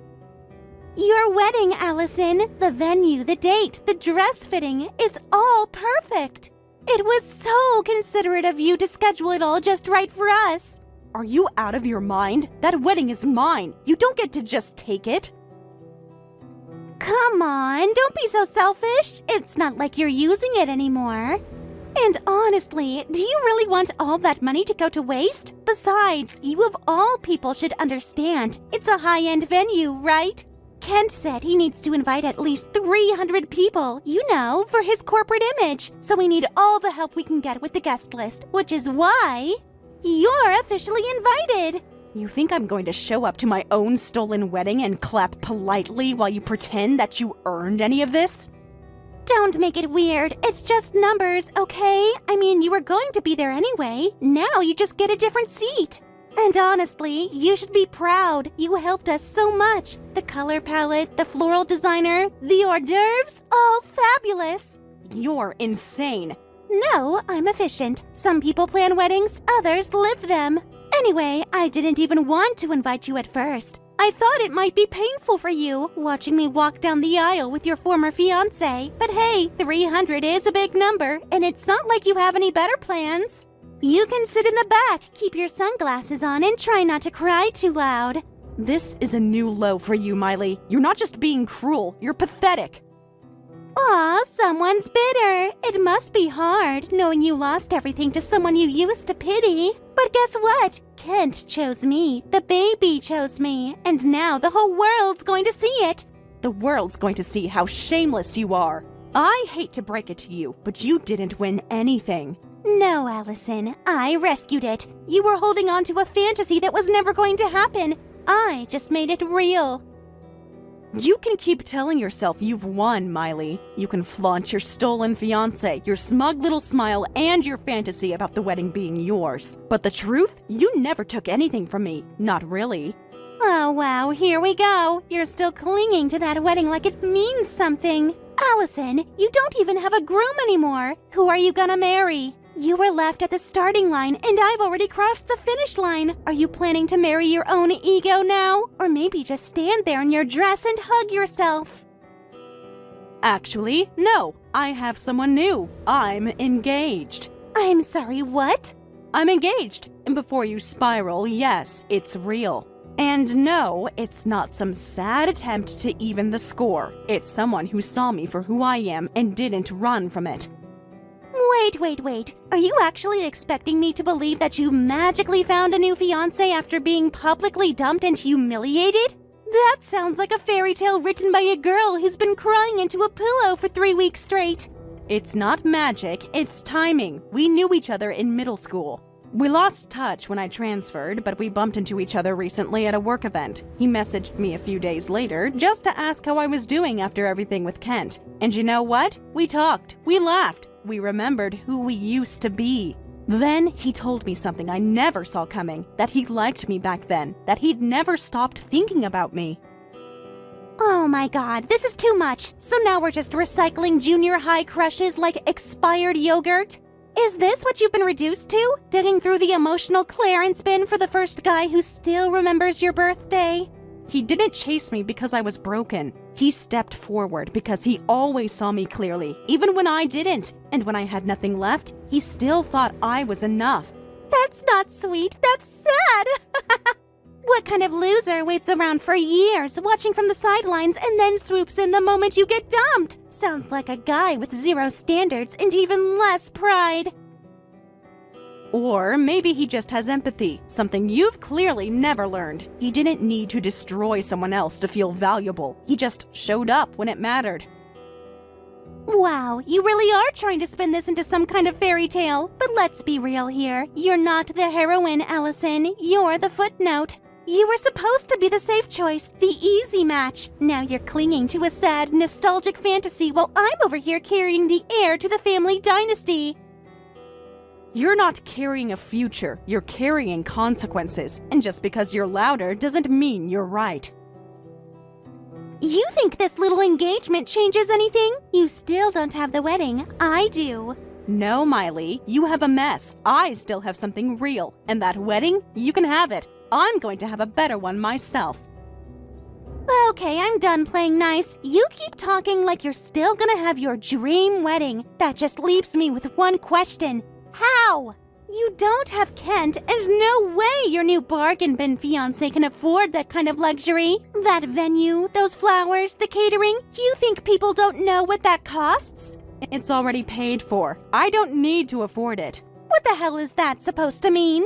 Your wedding, Allison. The venue, the date, the dress fitting, it's all perfect. It was so considerate of you to schedule it all just right for us.
Are you out of your mind? That wedding is mine. You don't get to just take it.
Come on, don't be so selfish. It's not like you're using it anymore. And honestly, do you really want all that money to go to waste? Besides, you of all people should understand. It's a high-end venue, right? Kent said he needs to invite at least 300 people, you know, for his corporate image. So we need all the help we can get with the guest list, which is why you're officially invited.
You think I'm going to show up to my own stolen wedding and clap politely while you pretend that you earned any of this?
Don't make it weird. It's just numbers, okay? I mean, you were going to be there anyway. Now you just get a different seat. And honestly, you should be proud. You helped us so much. The color palette, the floral designer, the hors d'oeuvres, all fabulous.
You're insane.
No, I'm efficient. Some people plan weddings, others live them. Anyway, I didn't even want to invite you at first. I thought it might be painful for you, watching me walk down the aisle with your former fiancé. But hey, 300 is a big number, and it's not like you have any better plans. You can sit in the back, keep your sunglasses on, and try not to cry too loud.
This is a new low for you, Miley. You're not just being cruel, you're pathetic.
Aw, someone's bitter. It must be hard, knowing you lost everything to someone you used to pity. But guess what? Kent chose me, the baby chose me, and now the whole world's going to see it.
The world's going to see how shameless you are. I hate to break it to you, but you didn't win anything.
No, Allison, I rescued it. You were holding on to a fantasy that was never going to happen. I just made it real.
You can keep telling yourself you've won, Miley. You can flaunt your stolen fiancé, your smug little smile, and your fantasy about the wedding being yours. But the truth? You never took anything from me. Not really.
Oh, wow, here we go. You're still clinging to that wedding like it means something. Allison, you don't even have a groom anymore. Who are you gonna marry? You were left at the starting line, and I've already crossed the finish line. Are you planning to marry your own ego now? Or maybe just stand there in your dress and hug yourself?
Actually, no. I have someone new. I'm engaged.
I'm sorry, what?
I'm engaged. And before you spiral, yes, it's real. And no, it's not some sad attempt to even the score. It's someone who saw me for who I am and didn't run from it.
Wait. Are you actually expecting me to believe that you magically found a new fiancé after being publicly dumped and humiliated? That sounds like a fairy tale written by a girl who's been crying into a pillow for 3 weeks straight.
It's not magic, it's timing. We knew each other in middle school. We lost touch when I transferred, but we bumped into each other recently at a work event. He messaged me a few days later just to ask how I was doing after everything with Kent. And you know what? We talked. We laughed. We remembered who we used to be. Then he told me something I never saw coming, that he liked me back then, that he'd never stopped thinking about me.
Oh my god, this is too much. So now we're just recycling junior high crushes like expired yogurt? Is this what you've been reduced to? Digging through the emotional clearance bin for the first guy who still remembers your birthday?
He didn't chase me because I was broken. He stepped forward because he always saw me clearly, even when I didn't. And when I had nothing left, he still thought I was enough.
That's not sweet, that's sad! What kind of loser waits around for years, watching from the sidelines, and then swoops in the moment you get dumped? Sounds like a guy with 0 standards and even less pride.
Or maybe he just has empathy, something you've clearly never learned. He didn't need to destroy someone else to feel valuable. He just showed up when it mattered.
Wow, you really are trying to spin this into some kind of fairy tale. But let's be real here. You're not the heroine, Allison. You're the footnote. You were supposed to be the safe choice, the easy match. Now you're clinging to a sad, nostalgic fantasy while I'm over here carrying the heir to the family dynasty.
You're not carrying a future, you're carrying consequences. And just because you're louder doesn't mean you're right.
You think this little engagement changes anything? You still don't have the wedding. I do.
No, Miley, you have a mess. I still have something real. And that wedding, you can have it. I'm going to have a better one myself.
Okay, I'm done playing nice. You keep talking like you're still gonna have your dream wedding. That just leaves me with one question. How? You don't have Kent, and no way your new bargain bin fiancé can afford that kind of luxury. That venue, those flowers, the catering. You think people don't know what that costs?
It's already paid for. I don't need to afford it.
What the hell is that supposed to mean?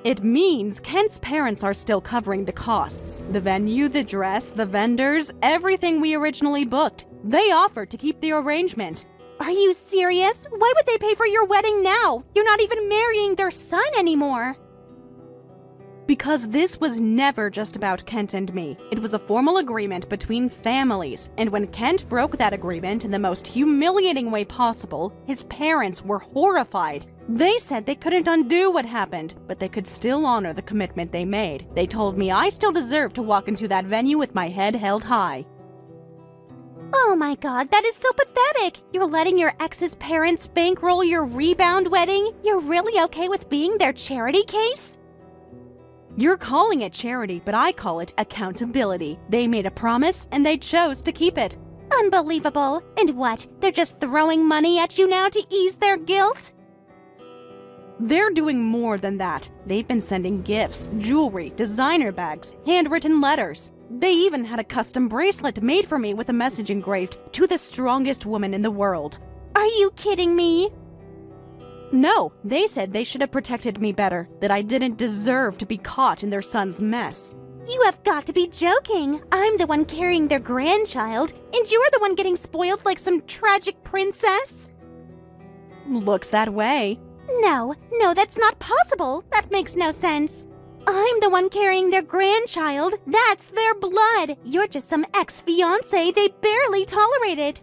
It means Kent's parents are still covering the costs. The venue, the dress, the vendors, everything we originally booked. They offered to keep the arrangement.
Are you serious? Why would they pay for your wedding now? You're not even marrying their son anymore.
Because this was never just about Kent and me. It was a formal agreement between families, and when Kent broke that agreement in the most humiliating way possible, his parents were horrified. They said they couldn't undo what happened, but they could still honor the commitment they made. They told me I still deserve to walk into that venue with my head held high.
Oh my god, that is so pathetic! You're letting your ex's parents bankroll your rebound wedding? You're really okay with being their charity case?
You're calling it charity, but I call it accountability. They made a promise, and they chose to keep it.
Unbelievable. And what, they're just throwing money at you now to ease their guilt?
They're doing more than that. They've been sending gifts, jewelry, designer bags, handwritten letters. They even had a custom bracelet made for me with a message engraved, "To the strongest woman in the world."
Are you kidding me?
No, they said they should have protected me better, that I didn't deserve to be caught in their son's mess.
You have got to be joking. I'm the one carrying their grandchild, and you're the one getting spoiled like some tragic princess?
Looks that way.
No, that's not possible. That makes no sense. I'm the one carrying their grandchild. That's their blood. You're just some ex-fiancé they barely tolerated.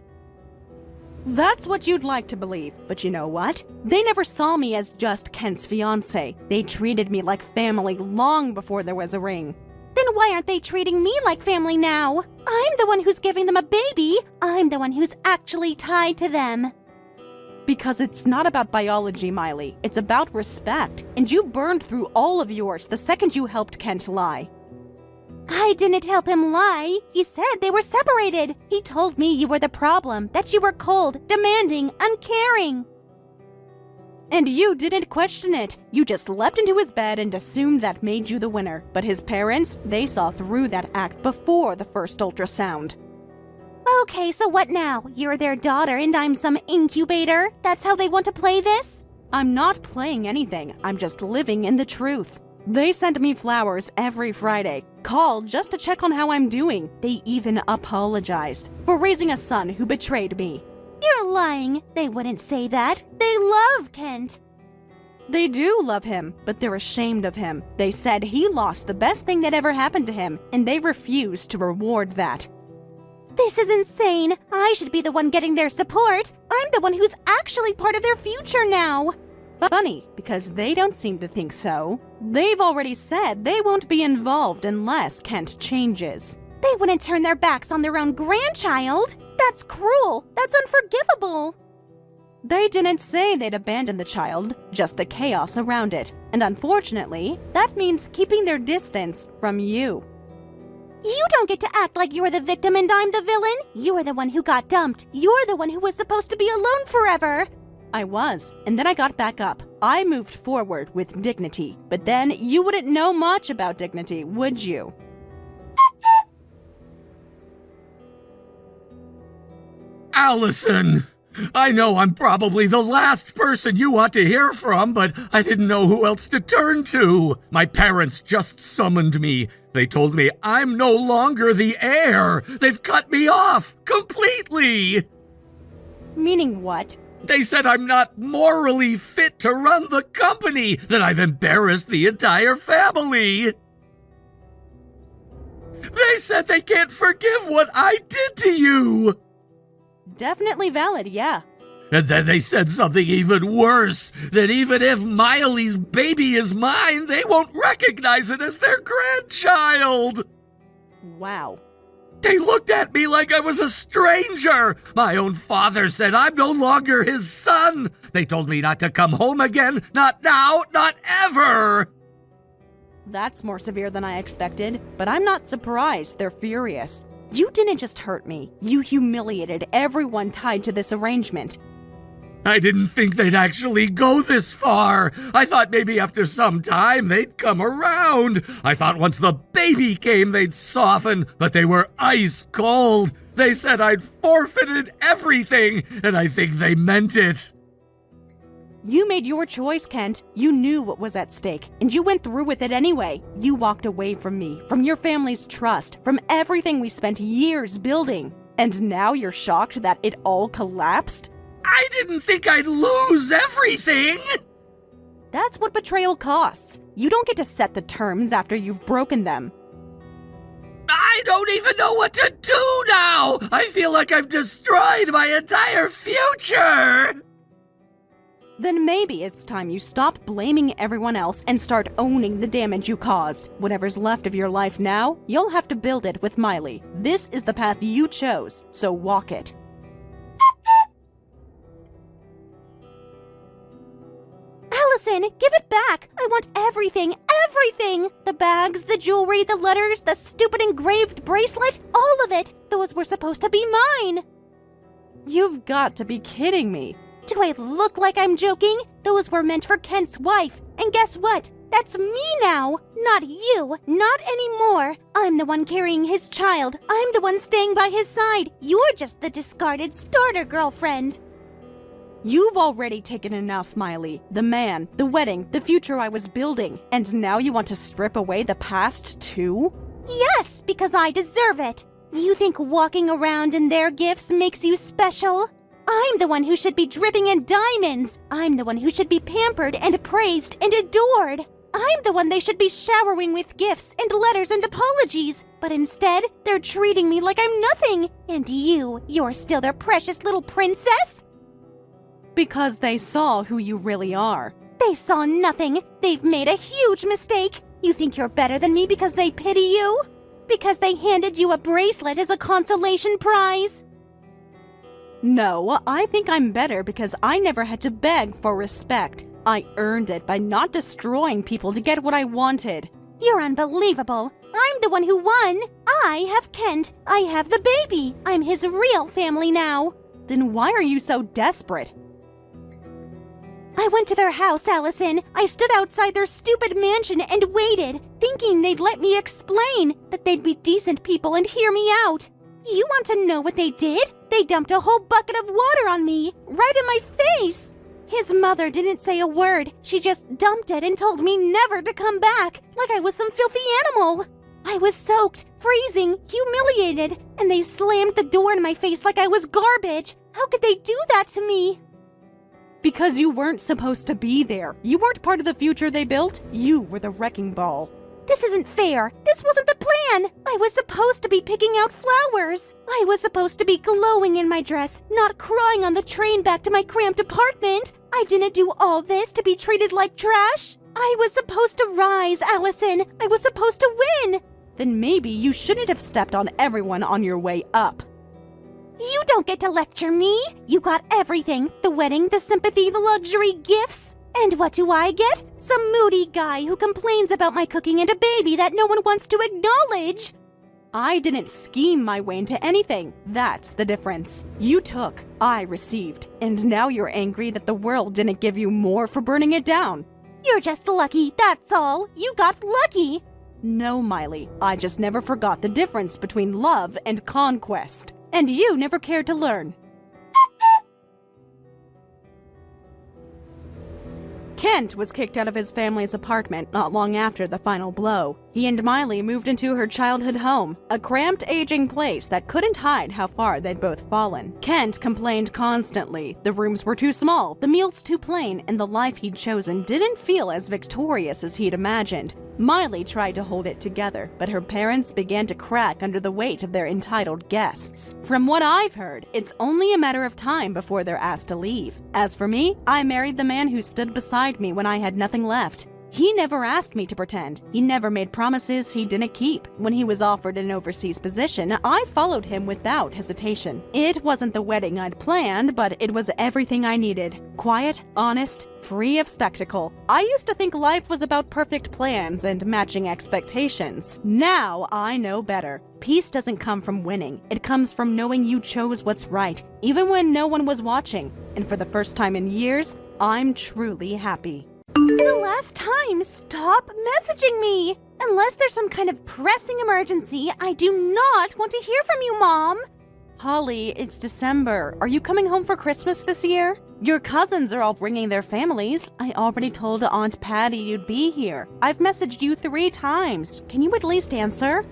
That's what you'd like to believe, but you know what? They never saw me as just Kent's fiancé. They treated me like family long before there was a ring.
Then why aren't they treating me like family now? I'm the one who's giving them a baby. I'm the one who's actually tied to them.
Because it's not about biology, Miley. It's about respect. And you burned through all of yours the second you helped Kent lie.
I didn't help him lie. He said they were separated. He told me you were the problem, that you were cold, demanding, uncaring.
And you didn't question it. You just leapt into his bed and assumed that made you the winner. But his parents, they saw through that act before the first ultrasound.
Okay, so what now? You're their daughter and I'm some incubator? That's how they want to play this?
I'm not playing anything. I'm just living in the truth. They send me flowers every Friday, called just to check on how I'm doing. They even apologized for raising a son who betrayed me.
You're lying. They wouldn't say that. They love Kent.
They do love him, but they're ashamed of him. They said he lost the best thing that ever happened to him, and they refused to reward that.
This is insane. I should be the one getting their support. I'm the one who's actually part of their future now.
Funny, because they don't seem to think so. They've already said they won't be involved unless Kent changes.
They wouldn't turn their backs on their own grandchild. That's cruel. That's unforgivable.
They didn't say they'd abandon the child, just the chaos around it. And unfortunately, that means keeping their distance from you.
You don't get to act like you're the victim and I'm the villain. You're the one who got dumped. You're the one who was supposed to be alone forever.
I was, and then I got back up. I moved forward with dignity. But then you wouldn't know much about dignity, would you?
Allison! I know I'm probably the last person you want to hear from, but I didn't know who else to turn to. My parents just summoned me. They told me I'm no longer the heir. They've cut me off completely.
Meaning what?
They said I'm not morally fit to run the company, that I've embarrassed the entire family. They said they can't forgive what I did to you.
Definitely valid, yeah.
And then they said something even worse, that even if Miley's baby is mine, they won't recognize it as their grandchild.
Wow.
They looked at me like I was a stranger. My own father said I'm no longer his son. They told me not to come home again, not now, not ever.
That's more severe than I expected, but I'm not surprised they're furious. You didn't just hurt me, you humiliated everyone tied to this arrangement.
I didn't think they'd actually go this far. I thought maybe after some time they'd come around. I thought once the baby came they'd soften, but they were ice cold. They said I'd forfeited everything, and I think they meant it.
You made your choice, Kent. You knew what was at stake, and you went through with it anyway. You walked away from me, from your family's trust, from everything we spent years building. And now you're shocked that it all collapsed?
I didn't think I'd lose everything.
That's what betrayal costs. You don't get to set the terms after you've broken them.
I don't even know what to do now. I feel like I've destroyed my entire future.
Then maybe it's time you stop blaming everyone else and start owning the damage you caused. Whatever's left of your life now, you'll have to build it with Miley. This is the path you chose, so walk it.
Allison, give it back! I want everything, everything! The bags, the jewelry, the letters, the stupid engraved bracelet, all of it! Those were supposed to be mine!
You've got to be kidding me.
Do I look like I'm joking? Those were meant for Kent's wife. And guess what? That's me now! Not you! Not anymore! I'm the one carrying his child. I'm the one staying by his side. You're just the discarded starter girlfriend.
You've already taken enough, Miley. The man, the wedding, the future I was building. And now you want to strip away the past, too?
Yes, because I deserve it. You think walking around in their gifts makes you special? I'm the one who should be dripping in diamonds. I'm the one who should be pampered and praised and adored. I'm the one they should be showering with gifts and letters and apologies. But instead, they're treating me like I'm nothing. And you're still their precious little princess?
Because they saw who you really are.
They saw nothing. They've made a huge mistake. You think you're better than me because they pity you? Because they handed you a bracelet as a consolation prize?
No, I think I'm better because I never had to beg for respect. I earned it by not destroying people to get what I wanted.
You're unbelievable. I'm the one who won. I have Kent. I have the baby. I'm his real family now.
Then why are you so desperate?
I went to their house, Allison. I stood outside their stupid mansion and waited, thinking they'd let me explain, that they'd be decent people and hear me out. You want to know what they did? They dumped a whole bucket of water on me, right in my face. His mother didn't say a word. She just dumped it and told me never to come back, like I was some filthy animal. I was soaked, freezing, humiliated, and they slammed the door in my face like I was garbage. How could they do that to me?
Because you weren't supposed to be there. You weren't part of the future they built. You were the wrecking ball.
This isn't fair. This wasn't the plan. I was supposed to be picking out flowers. I was supposed to be glowing in my dress, not crying on the train back to my cramped apartment. I didn't do all this to be treated like trash. I was supposed to rise, Allison. I was supposed to win.
Then maybe you shouldn't have stepped on everyone on your way up.
You don't get to lecture me. You got everything. The wedding, the sympathy, the luxury, gifts. And what do I get? Some moody guy who complains about my cooking and a baby that no one wants to acknowledge.
I didn't scheme my way into anything. That's the difference. You took, I received. And now you're angry that the world didn't give you more for burning it down.
You're just lucky, that's all. You got lucky.
No, Miley. I just never forgot the difference between love and conquest. And you never cared to learn. Kent was kicked out of his family's apartment not long after the final blow. He and Miley moved into her childhood home, a cramped, aging place that couldn't hide how far they'd both fallen. Kent complained constantly. The rooms were too small, the meals too plain, and the life he'd chosen didn't feel as victorious as he'd imagined. Miley tried to hold it together, but her parents began to crack under the weight of their entitled guests. From what I've heard, it's only a matter of time before they're asked to leave. As for me, I married the man who stood beside me when I had nothing left. He never asked me to pretend. He never made promises he didn't keep. When he was offered an overseas position, I followed him without hesitation. It wasn't the wedding I'd planned, but it was everything I needed. Quiet, honest, free of spectacle. I used to think life was about perfect plans and matching expectations. Now I know better. Peace doesn't come from winning. It comes from knowing you chose what's right, even when no one was watching. And for the first time in years, I'm truly happy.
For the last time, stop messaging me! Unless there's some kind of pressing emergency, I do not want to hear from you, Mom!
Holly, it's December. Are you coming home for Christmas this year? Your cousins are all bringing their families. I already told Aunt Patty you'd be here. I've messaged you 3 times. Can you at least answer?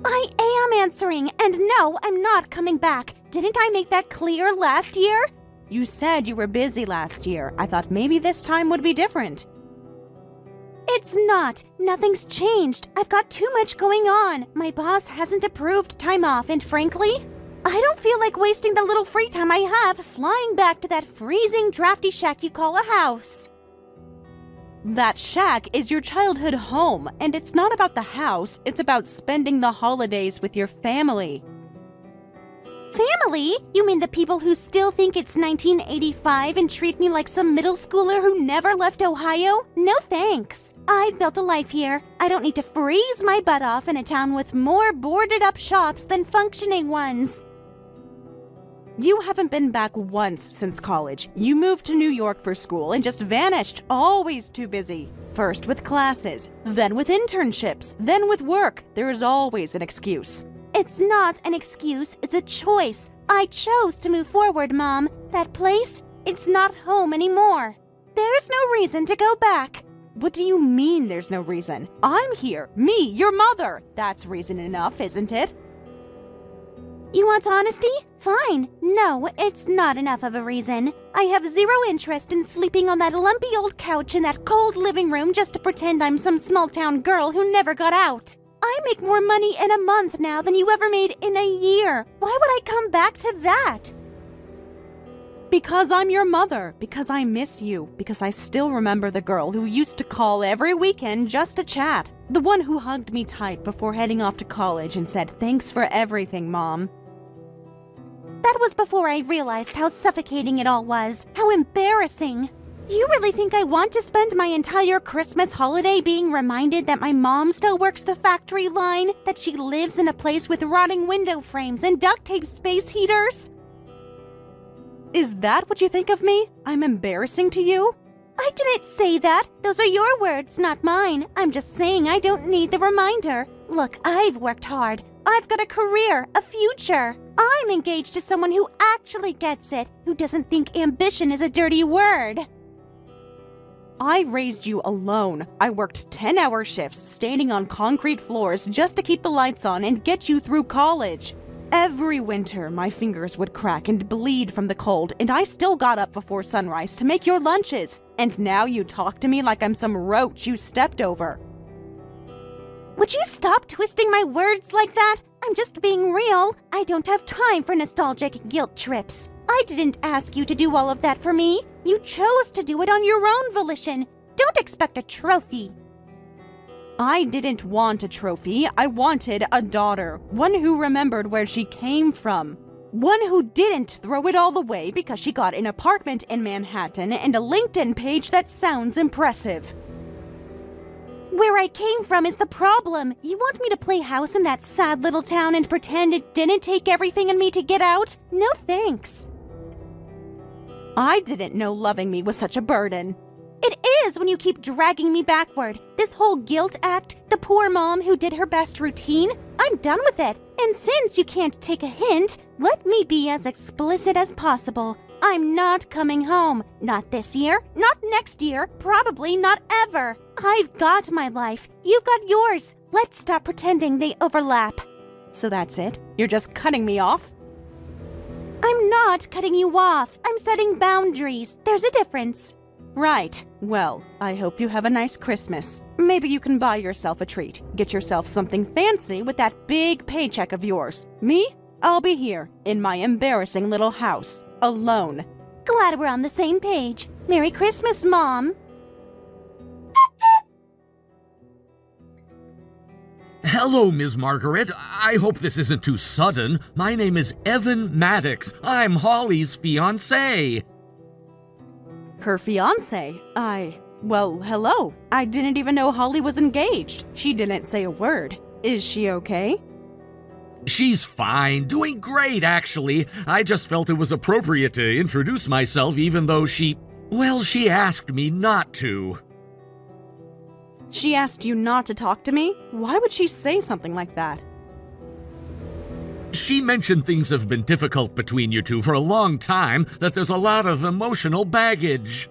I am answering, and no, I'm not coming back. Didn't I make that clear last year?
You said you were busy last year. I thought maybe this time would be different.
It's not. Nothing's changed. I've got too much going on. My boss hasn't approved time off, and frankly, I don't feel like wasting the little free time I have flying back to that freezing, drafty shack you call a house.
That shack is your childhood home, and it's not about the house. It's about spending the holidays with your family.
Family? You mean the people who still think it's 1985 and treat me like some middle schooler who never left Ohio? No thanks. I've built a life here. I don't need to freeze my butt off in a town with more boarded up shops than functioning ones.
You haven't been back once since college. You moved to New York for school and just vanished, always too busy. First with classes, then with internships, then with work. There's always an excuse.
It's not an excuse, it's a choice. I chose to move forward, Mom. That place, it's not home anymore. There's no reason to go back.
What do you mean there's no reason? I'm here, me, your mother. That's reason enough, isn't it?
You want honesty? Fine. No, it's not enough of a reason. I have zero interest in sleeping on that lumpy old couch in that cold living room just to pretend I'm some small-town girl who never got out. I make more money in a month now than you ever made in a year. Why would I come back to that?
Because I'm your mother. Because I miss you. Because I still remember the girl who used to call every weekend just to chat. The one who hugged me tight before heading off to college and said, "Thanks for everything, Mom."
That was before I realized how suffocating it all was. How embarrassing. You really think I want to spend my entire Christmas holiday being reminded that my mom still works the factory line? That she lives in a place with rotting window frames and duct tape space heaters?
Is that what you think of me? I'm embarrassing to you?
I didn't say that. Those are your words, not mine. I'm just saying I don't need the reminder. Look, I've worked hard. I've got a career, a future. I'm engaged to someone who actually gets it, who doesn't think ambition is a dirty word.
I raised you alone. I worked 10-hour shifts standing on concrete floors just to keep the lights on and get you through college. Every winter, my fingers would crack and bleed from the cold, and I still got up before sunrise to make your lunches. And now you talk to me like I'm some roach you stepped over.
Would you stop twisting my words like that? I'm just being real. I don't have time for nostalgic guilt trips. I didn't ask you to do all of that for me. You chose to do it on your own volition. Don't expect a trophy.
I didn't want a trophy. I wanted a daughter. One who remembered where she came from. One who didn't throw it all away because she got an apartment in Manhattan and a LinkedIn page that sounds impressive.
Where I came from is the problem. You want me to play house in that sad little town and pretend it didn't take everything in me to get out? No thanks.
I didn't know loving me was such a burden.
It is when you keep dragging me backward. This whole guilt act, the poor mom who did her best routine, I'm done with it. And since you can't take a hint, let me be as explicit as possible. I'm not coming home. Not this year, not next year, probably not ever. I've got my life. You've got yours. Let's stop pretending they overlap.
So that's it? You're just cutting me off?
I'm not cutting you off. I'm setting boundaries. There's a difference.
Right. Well, I hope you have a nice Christmas. Maybe you can buy yourself a treat. Get yourself something fancy with that big paycheck of yours. Me? I'll be here, in my embarrassing little house, alone.
Glad we're on the same page. Merry Christmas, Mom.
Hello, Ms. Margaret. I hope this isn't too sudden. My name is Evan Maddox. I'm Holly's fiancé.
Her fiancé? Well, hello. I didn't even know Holly was engaged. She didn't say a word. Is she okay?
She's fine, doing great, actually. I just felt it was appropriate to introduce myself even though she asked me not to.
She asked you not to talk to me? Why would she say something like that?
She mentioned things have been difficult between you two for a long time, that there's a lot of emotional baggage.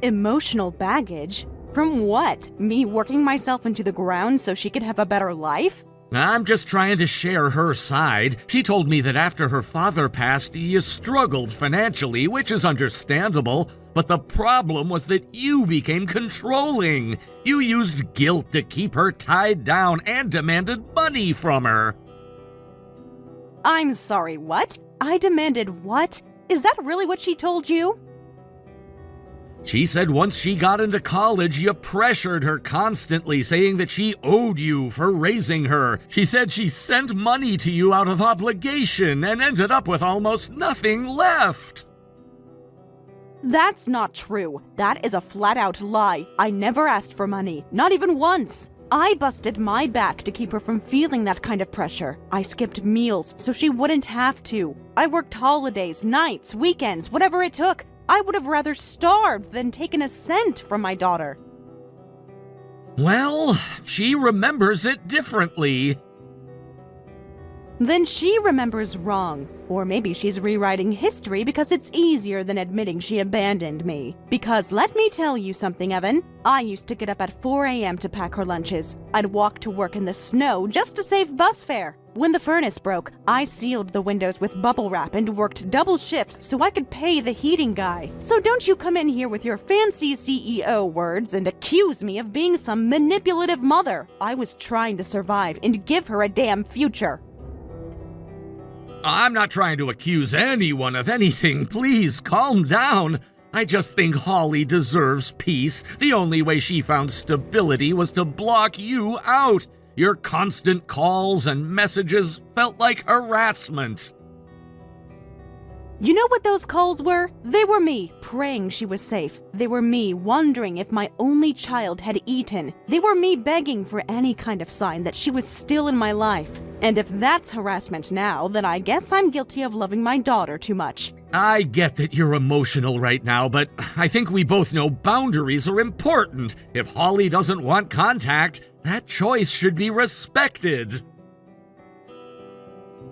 Emotional baggage? From what? Me working myself into the ground so she could have a better life?
I'm just trying to share her side. She told me that after her father passed, you struggled financially, which is understandable, but the problem was that you became controlling. You used guilt to keep her tied down and demanded money from her.
I'm sorry, what? I demanded what? Is that really what she told you?
She said once she got into college, you pressured her constantly, saying that she owed you for raising her. She said she sent money to you out of obligation and ended up with almost nothing left.
That's not true. That is a flat-out lie. I never asked for money, not even once. I busted my back to keep her from feeling that kind of pressure. I skipped meals so she wouldn't have to. I worked holidays, nights, weekends, whatever it took. I would have rather starved than taken a cent from my daughter.
Well, she remembers it differently.
Then she remembers wrong. Or maybe she's rewriting history because it's easier than admitting she abandoned me. Because let me tell you something, Evan. I used to get up at 4 a.m. to pack her lunches. I'd walk to work in the snow just to save bus fare. When the furnace broke, I sealed the windows with bubble wrap and worked double shifts so I could pay the heating guy. So don't you come in here with your fancy CEO words and accuse me of being some manipulative mother. I was trying to survive and give her a damn future.
I'm not trying to accuse anyone of anything. Please, calm down. I just think Holly deserves peace. The only way she found stability was to block you out. Your constant calls and messages felt like harassment.
You know what those calls were? They were me praying she was safe. They were me wondering if my only child had eaten. They were me begging for any kind of sign that she was still in my life. And if that's harassment now, then I guess I'm guilty of loving my daughter too much.
I get that you're emotional right now, but I think we both know boundaries are important. If Holly doesn't want contact, that choice should be respected.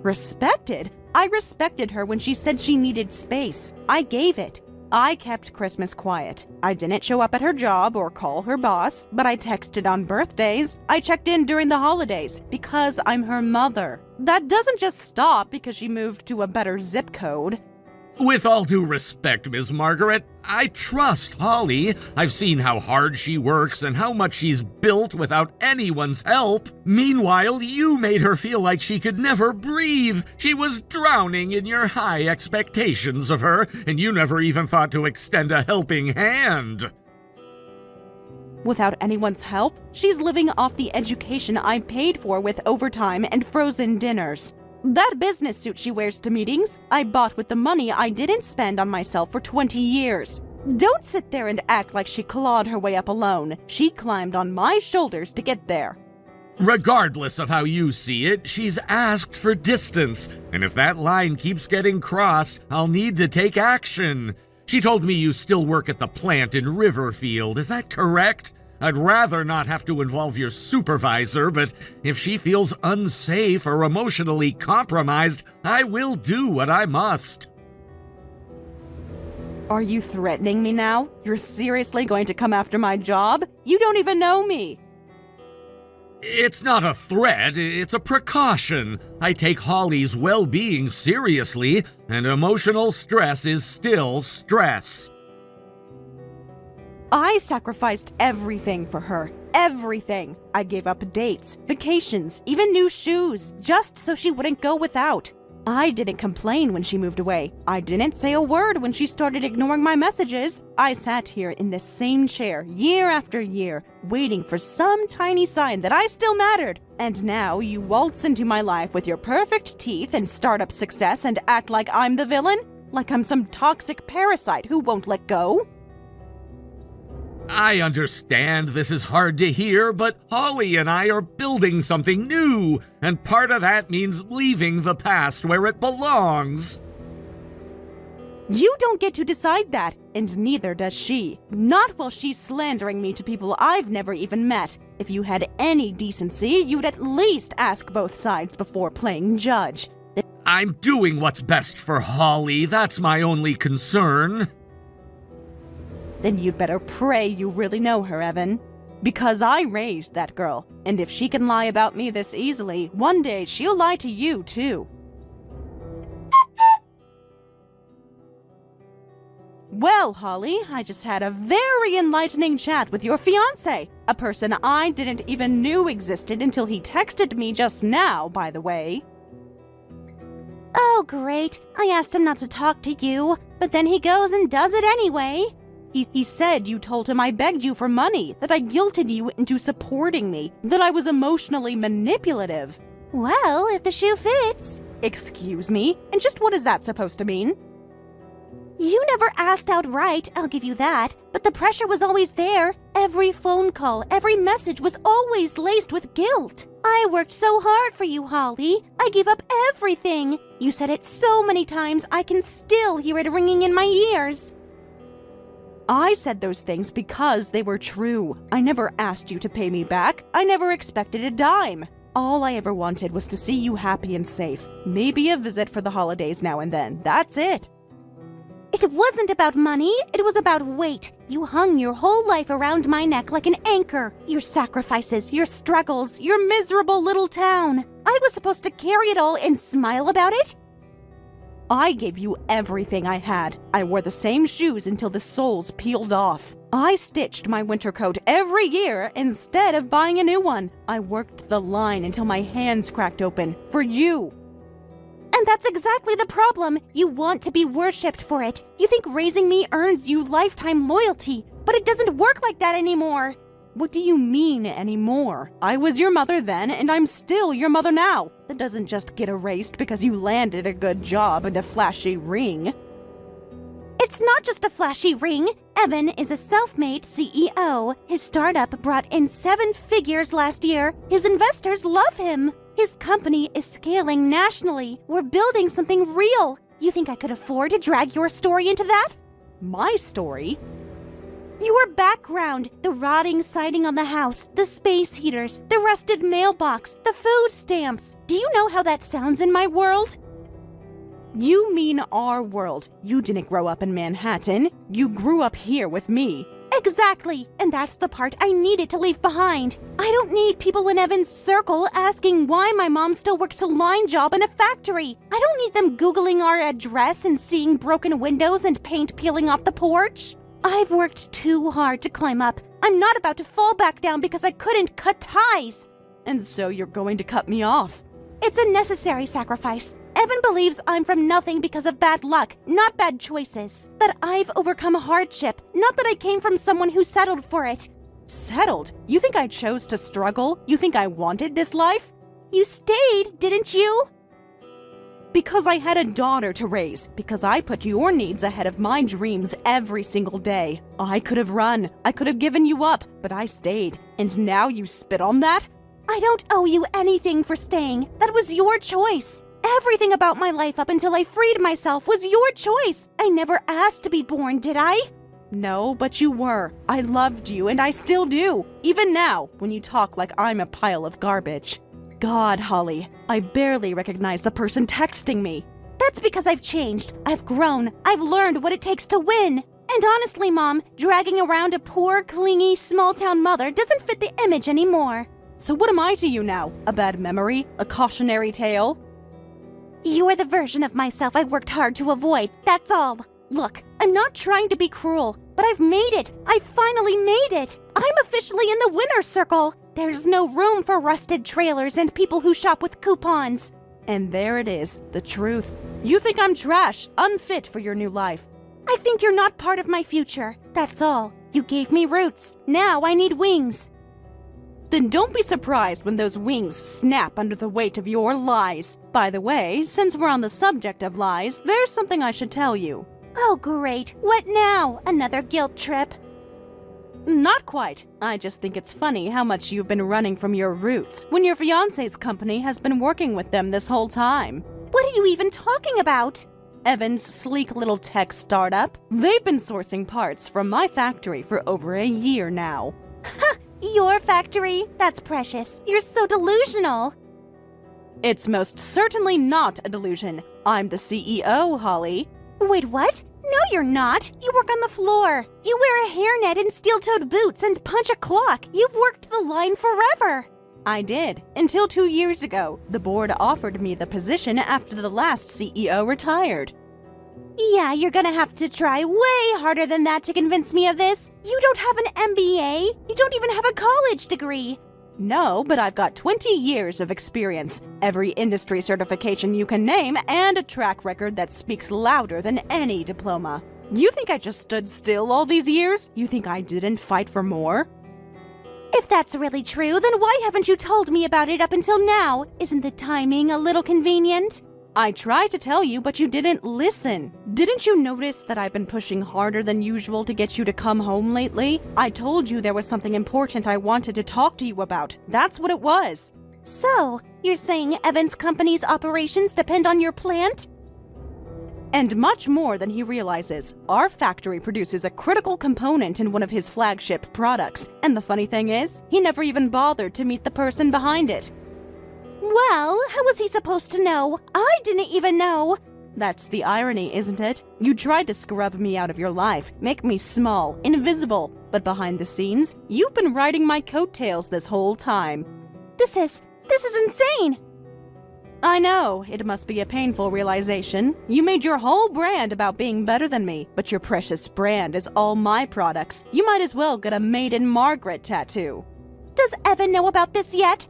Respected? I respected her when she said she needed space. I gave it. I kept Christmas quiet. I didn't show up at her job or call her boss, but I texted on birthdays. I checked in during the holidays because I'm her mother. That doesn't just stop because she moved to a better zip code.
With all due respect, Ms. Margaret, I trust Holly. I've seen how hard she works and how much she's built without anyone's help. Meanwhile, you made her feel like she could never breathe. She was drowning in your high expectations of her, and you never even thought to extend a helping hand.
Without anyone's help, she's living off the education I paid for with overtime and frozen dinners. That business suit she wears to meetings, I bought with the money I didn't spend on myself for 20 years. Don't sit there and act like she clawed her way up alone. She climbed on my shoulders to get there.
Regardless of how you see it, she's asked for distance, and if that line keeps getting crossed, I'll need to take action. She told me you still work at the plant in Riverfield, is that correct? I'd rather not have to involve your supervisor, but if she feels unsafe or emotionally compromised, I will do what I must.
Are you threatening me now? You're seriously going to come after my job? You don't even know me.
It's not a threat, it's a precaution. I take Holly's well-being seriously, and emotional stress is still stress.
I sacrificed everything for her. Everything. I gave up dates, vacations, even new shoes, just so she wouldn't go without. I didn't complain when she moved away. I didn't say a word when she started ignoring my messages. I sat here in this same chair year after year, waiting for some tiny sign that I still mattered. And now you waltz into my life with your perfect teeth and startup success and act like I'm the villain? Like I'm some toxic parasite who won't let go?
I understand this is hard to hear, but Holly and I are building something new, and part of that means leaving the past where it belongs.
You don't get to decide that, and neither does she. Not while she's slandering me to people I've never even met. If you had any decency, you'd at least ask both sides before playing judge.
I'm doing what's best for Holly, that's my only concern.
Then you'd better pray you really know her, Evan. Because I raised that girl, and if she can lie about me this easily, one day she'll lie to you, too. Well, Holly, I just had a very enlightening chat with your fiancé, a person I didn't even knew existed until he texted me just now, by the way.
Oh, great. I asked him not to talk to you, but then he goes and does it anyway.
He said you told him I begged you for money, that I guilted you into supporting me, that I was emotionally manipulative.
Well, if the shoe fits.
Excuse me? And just what is that supposed to mean?
You never asked outright, I'll give you that, but the pressure was always there. Every phone call, every message was always laced with guilt. I worked so hard for you, Holly. I gave up everything. You said it so many times, I can still hear it ringing in my ears.
I said those things because they were true. I never asked you to pay me back. I never expected a dime. All I ever wanted was to see you happy and safe. Maybe a visit for the holidays now and then. That's it.
It wasn't about money. It was about weight. You hung your whole life around my neck like an anchor. Your sacrifices, your struggles, your miserable little town. I was supposed to carry it all and smile about it?
I gave you everything I had. I wore the same shoes until the soles peeled off. I stitched my winter coat every year instead of buying a new one. I worked the line until my hands cracked open. For you.
And that's exactly the problem. You want to be worshipped for it. You think raising me earns you lifetime loyalty, but it doesn't work like that anymore.
What do you mean anymore? I was your mother then, and I'm still your mother now. That doesn't just get erased because you landed a good job and a flashy ring.
It's not just a flashy ring. Evan is a self-made CEO. His startup brought in 7 figures last year. His investors love him. His company is scaling nationally. We're building something real. You think I could afford to drag your story into that?
My story?
Your background, the rotting siding on the house, the space heaters, the rusted mailbox, the food stamps. Do you know how that sounds in my world?
You mean our world. You didn't grow up in Manhattan. You grew up here with me.
Exactly, and that's the part I needed to leave behind. I don't need people in Evan's circle asking why my mom still works a line job in a factory. I don't need them Googling our address and seeing broken windows and paint peeling off the porch. I've worked too hard to climb up. I'm not about to fall back down because I couldn't cut ties.
And so you're going to cut me off.
It's a necessary sacrifice. Evan believes I'm from nothing because of bad luck, not bad choices. That I've overcome hardship, not that I came from someone who settled for it.
Settled? You think I chose to struggle? You think I wanted this life?
You stayed, didn't you?
Because I had a daughter to raise. Because I put your needs ahead of my dreams every single day. I could have run. I could have given you up, but I stayed. And now you spit on that?
I don't owe you anything for staying. That was your choice. Everything about my life up until I freed myself was your choice. I never asked to be born, did I?
No, but you were. I loved you, and I still do. Even now, when you talk like I'm a pile of garbage. God, Holly, I barely recognize the person texting me.
That's because I've changed. I've grown. I've learned what it takes to win. And honestly, Mom, dragging around a poor, clingy, small-town mother doesn't fit the image anymore.
So what am I to you now? A bad memory? A cautionary tale?
You are the version of myself I worked hard to avoid, that's all. Look, I'm not trying to be cruel, but I've made it. I finally made it. I'm officially in the winner's circle. There's no room for rusted trailers and people who shop with coupons.
And there it is, the truth. You think I'm trash, unfit for your new life.
I think you're not part of my future. That's all. You gave me roots. Now I need wings.
Then don't be surprised when those wings snap under the weight of your lies. By the way, since we're on the subject of lies, there's something I should tell you.
Oh, great. What now? Another guilt trip?
Not quite. I just think it's funny how much you've been running from your roots when your fiancé's company has been working with them this whole time.
What are you even talking about?
Evan's sleek little tech startup. They've been sourcing parts from my factory for over a year now.
Ha! Your factory? That's precious. You're so delusional.
It's most certainly not a delusion. I'm the CEO, Holly.
Wait, what? No, you're not. You work on the floor. You wear a hairnet and steel-toed boots and punch a clock. You've worked the line forever.
I did, until 2 years ago. The board offered me the position after the last CEO retired.
Yeah, you're gonna have to try way harder than that to convince me of this. You don't have an MBA. You don't even have a college degree.
No, but I've got 20 years of experience, every industry certification you can name, and a track record that speaks louder than any diploma. You think I just stood still all these years? You think I didn't fight for more?
If that's really true, then why haven't you told me about it up until now? Isn't the timing a little convenient?
I tried to tell you, but you didn't listen. Didn't you notice that I've been pushing harder than usual to get you to come home lately? I told you there was something important I wanted to talk to you about. That's what it was.
So, you're saying Evan's company's operations depend on your plant?
And much more than he realizes. Our factory produces a critical component in one of his flagship products. And the funny thing is, he never even bothered to meet the person behind it.
Well, how was he supposed to know? I didn't even know.
That's the irony, isn't it? You tried to scrub me out of your life, make me small, invisible. But behind the scenes, you've been riding my coattails this whole time.
This is insane.
I know, it must be a painful realization. You made your whole brand about being better than me, but your precious brand is all my products. You might as well get a Made in Margaret tattoo.
Does Evan know about this yet?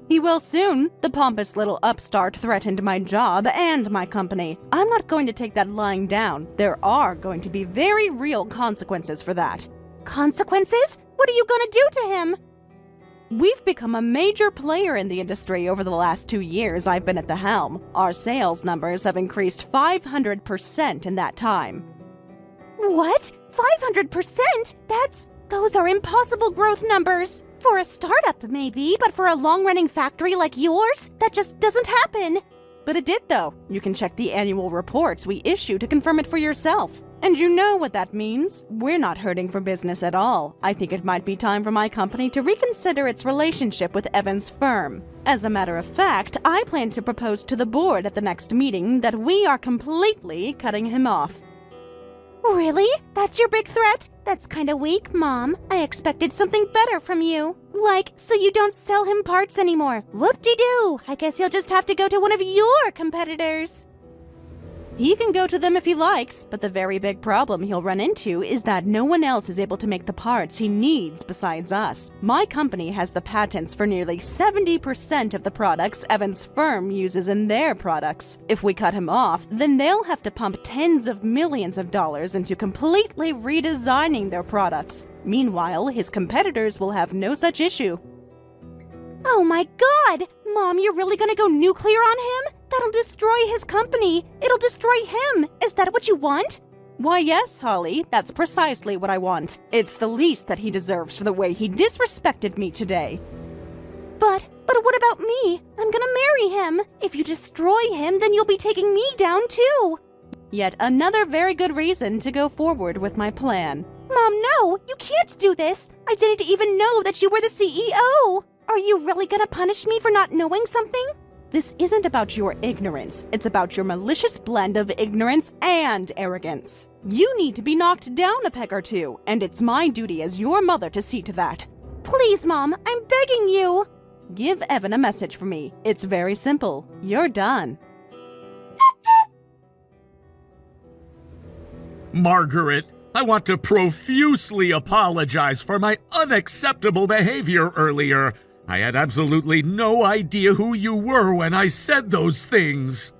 He will soon. The pompous little upstart threatened my job and my company. I'm not going to take that lying down. There are going to be very real consequences for that.
Consequences? What are you gonna do to him?
We've become a major player in the industry over the last 2 years I've been at the helm. Our sales numbers have increased 500% in that time.
What? 500%? Those are impossible growth numbers. For a startup, maybe, but for a long-running factory like yours, that just doesn't happen.
But it did, though. You can check the annual reports we issue to confirm it for yourself. And you know what that means. We're not hurting for business at all. I think it might be time for my company to reconsider its relationship with Evan's firm. As a matter of fact, I plan to propose to the board at the next meeting that we are completely cutting him off.
Really? That's your big threat? That's kinda weak, Mom. I expected something better from you. Like, so you don't sell him parts anymore. Whoop-de-doo! I guess you'll just have to go to one of your competitors.
He can go to them if he likes, but the very big problem he'll run into is that no one else is able to make the parts he needs besides us. My company has the patents for nearly 70% of the products Evan's firm uses in their products. If we cut him off, then they'll have to pump tens of millions of dollars into completely redesigning their products. Meanwhile, his competitors will have no such issue.
Oh my god! Mom, you're really gonna go nuclear on him? That'll destroy his company. It'll destroy him. Is that what you want?
Why, yes, Holly. That's precisely what I want. It's the least that he deserves for the way he disrespected me today.
But what about me? I'm gonna marry him. If you destroy him, then you'll be taking me down too.
Yet another very good reason to go forward with my plan.
Mom, no! You can't do this! I didn't even know that you were the CEO! Are you really gonna punish me for not knowing something?
This isn't about your ignorance. It's about your malicious blend of ignorance and arrogance. You need to be knocked down a peg or two, and it's my duty as your mother to see to that.
Please, Mom, I'm begging you.
Give Evan a message for me. It's very simple. You're done.
Margaret, I want to profusely apologize for my unacceptable behavior earlier. I had absolutely no idea who you were when I said those things.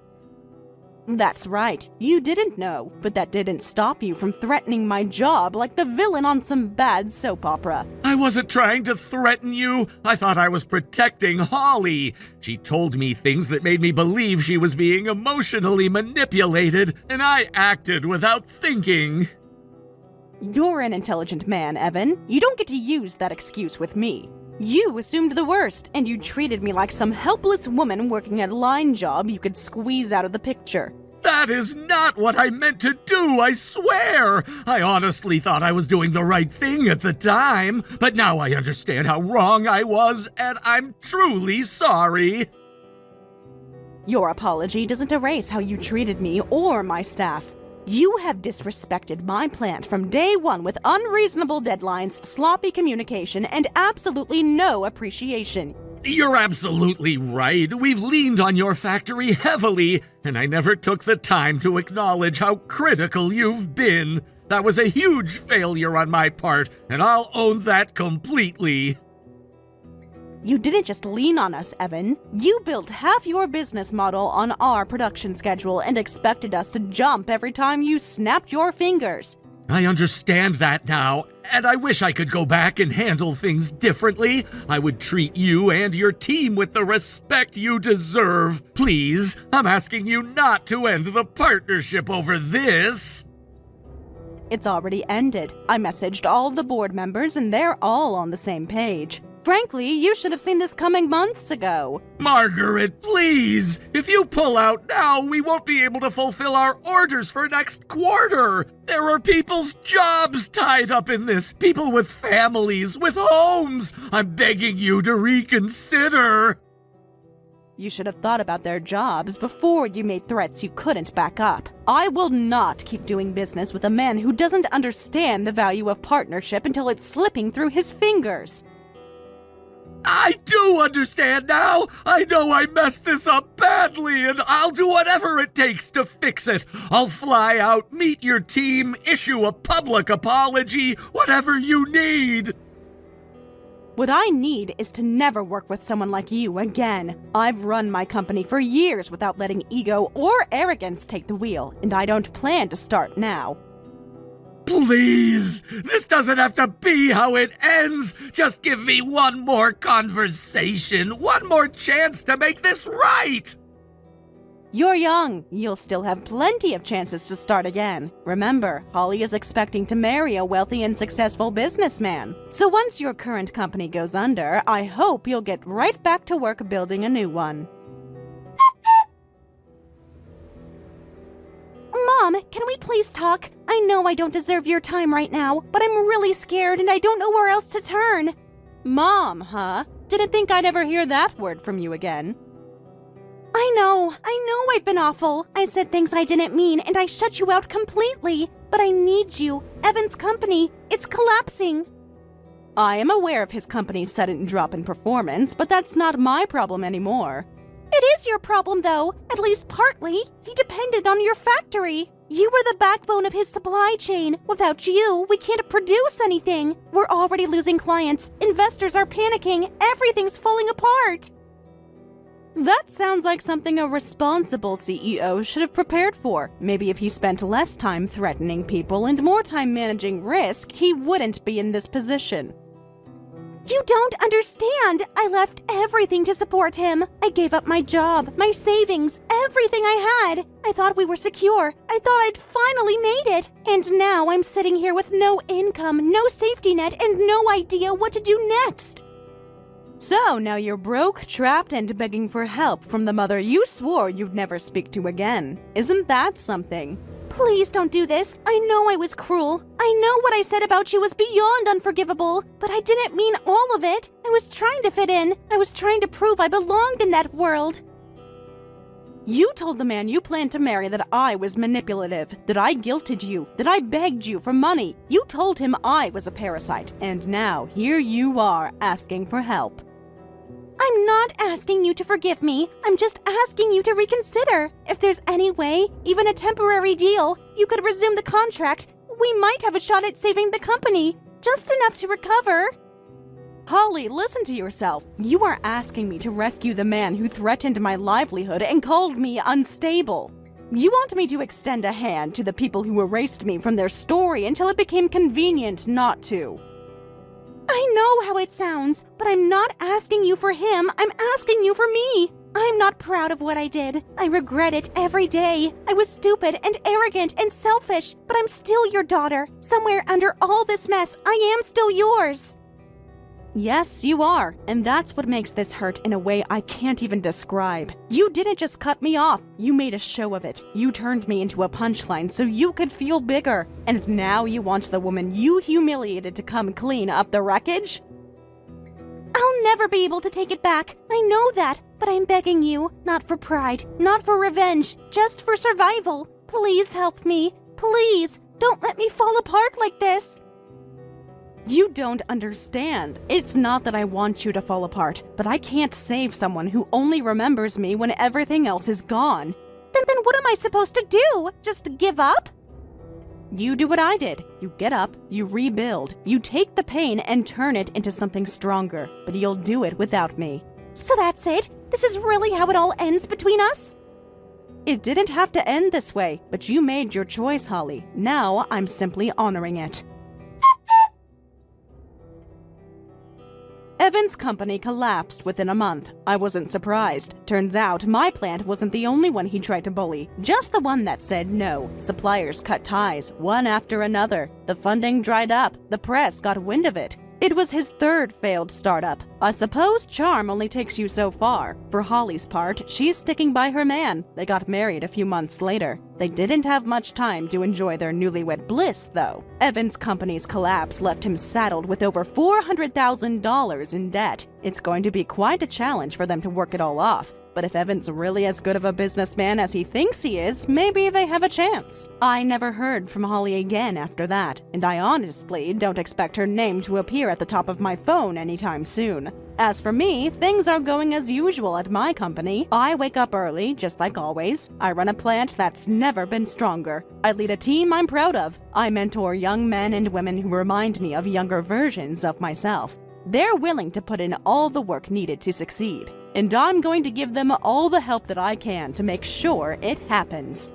That's right. You didn't know, but that didn't stop you from threatening my job like the villain on some bad soap opera.
I wasn't trying to threaten you. I thought I was protecting Holly. She told me things that made me believe she was being emotionally manipulated, and I acted without thinking.
You're an intelligent man, Evan. You don't get to use that excuse with me. You assumed the worst, and you treated me like some helpless woman working a line job you could squeeze out of the picture.
That is not what I meant to do, I swear! I honestly thought I was doing the right thing at the time, but now I understand how wrong I was, and I'm truly sorry.
Your apology doesn't erase how you treated me or my staff. You have disrespected my plant from day one with unreasonable deadlines, sloppy communication, and absolutely no appreciation.
You're absolutely right. We've leaned on your factory heavily, and I never took the time to acknowledge how critical you've been. That was a huge failure on my part, and I'll own that completely.
You didn't just lean on us, Evan. You built half your business model on our production schedule and expected us to jump every time you snapped your fingers.
I understand that now, and I wish I could go back and handle things differently. I would treat you and your team with the respect you deserve. Please, I'm asking you not to end the partnership over this.
It's already ended. I messaged all the board members and they're all on the same page. Frankly, you should have seen this coming months ago.
Margaret, please! If you pull out now, we won't be able to fulfill our orders for next quarter! There are people's jobs tied up in this, people with families, with homes! I'm begging you to reconsider!
You should have thought about their jobs before you made threats you couldn't back up. I will not keep doing business with a man who doesn't understand the value of partnership until it's slipping through his fingers.
I do understand now! I know I messed this up badly, and I'll do whatever it takes to fix it. I'll fly out, meet your team, issue a public apology, whatever you need.
What I need is to never work with someone like you again. I've run my company for years without letting ego or arrogance take the wheel, and I don't plan to start now.
Please, this doesn't have to be how it ends. Just give me one more conversation, one more chance to make this right.
You're young. You'll still have plenty of chances to start again. Remember, Holly is expecting to marry a wealthy and successful businessman. So once your current company goes under, I hope you'll get right back to work building a new one.
Mom, can we please talk? I know I don't deserve your time right now, but I'm really scared and I don't know where else to turn.
Mom, huh? Didn't think I'd ever hear that word from you again.
I know I've been awful. I said things I didn't mean and I shut you out completely. But I need you. Evan's company, it's collapsing.
I am aware of his company's sudden drop in performance, but that's not my problem anymore.
It is your problem, though, at least partly. He depended on your factory. You were the backbone of his supply chain. Without you, we can't produce anything. We're already losing clients. Investors are panicking. Everything's falling apart.
That sounds like something a responsible CEO should have prepared for. Maybe if he spent less time threatening people and more time managing risk, he wouldn't be in this position.
You don't understand! I left everything to support him. I gave up my job, my savings, everything I had. I thought we were secure. I thought I'd finally made it. And now I'm sitting here with no income, no safety net, and no idea what to do next.
So now you're broke, trapped, and begging for help from the mother you swore you'd never speak to again. Isn't that something?
Please don't do this. I know I was cruel. I know what I said about you was beyond unforgivable, but I didn't mean all of it. I was trying to fit in. I was trying to prove I belonged in that world.
You told the man you planned to marry that I was manipulative, that I guilted you, that I begged you for money. You told him I was a parasite, and now here you are asking for help.
I'm not asking you to forgive me. I'm just asking you to reconsider. If there's any way, even a temporary deal, you could resume the contract, we might have a shot at saving the company. Just enough to recover.
Holly, listen to yourself. You are asking me to rescue the man who threatened my livelihood and called me unstable. You want me to extend a hand to the people who erased me from their story until it became convenient not to.
I know how it sounds, but I'm not asking you for him. I'm asking you for me. I'm not proud of what I did. I regret it every day. I was stupid and arrogant and selfish, but I'm still your daughter. Somewhere under all this mess, I am still yours.
Yes, you are, and that's what makes this hurt in a way I can't even describe. You didn't just cut me off, you made a show of it. You turned me into a punchline so you could feel bigger. And now you want the woman you humiliated to come clean up the wreckage?
I'll never be able to take it back. I know that, but I'm begging you, not for pride, not for revenge, just for survival. Please help me. Please, don't let me fall apart like this.
You don't understand. It's not that I want you to fall apart, but I can't save someone who only remembers me when everything else is gone.
Then what am I supposed to do? Just give up?
You do what I did. You get up, you rebuild, you take the pain and turn it into something stronger, but you'll do it without me.
So that's it? This is really how it all ends between us?
It didn't have to end this way, but you made your choice, Holly. Now I'm simply honoring it. Evan's company collapsed within a month. I wasn't surprised. Turns out my plant wasn't the only one he tried to bully, just the one that said no. Suppliers cut ties, one after another. The funding dried up. The press got wind of it. It was his third failed startup. I suppose charm only takes you so far. For Holly's part, she's sticking by her man. They got married a few months later. They didn't have much time to enjoy their newlywed bliss, though. Evan's company's collapse left him saddled with over $400,000 in debt. It's going to be quite a challenge for them to work it all off. But if Evan's really as good of a businessman as he thinks he is, maybe they have a chance. I never heard from Holly again after that, and I honestly don't expect her name to appear at the top of my phone anytime soon. As for me, things are going as usual at my company. I wake up early, just like always. I run a plant that's never been stronger. I lead a team I'm proud of. I mentor young men and women who remind me of younger versions of myself. They're willing to put in all the work needed to succeed. And I'm going to give them all the help that I can to make sure it happens.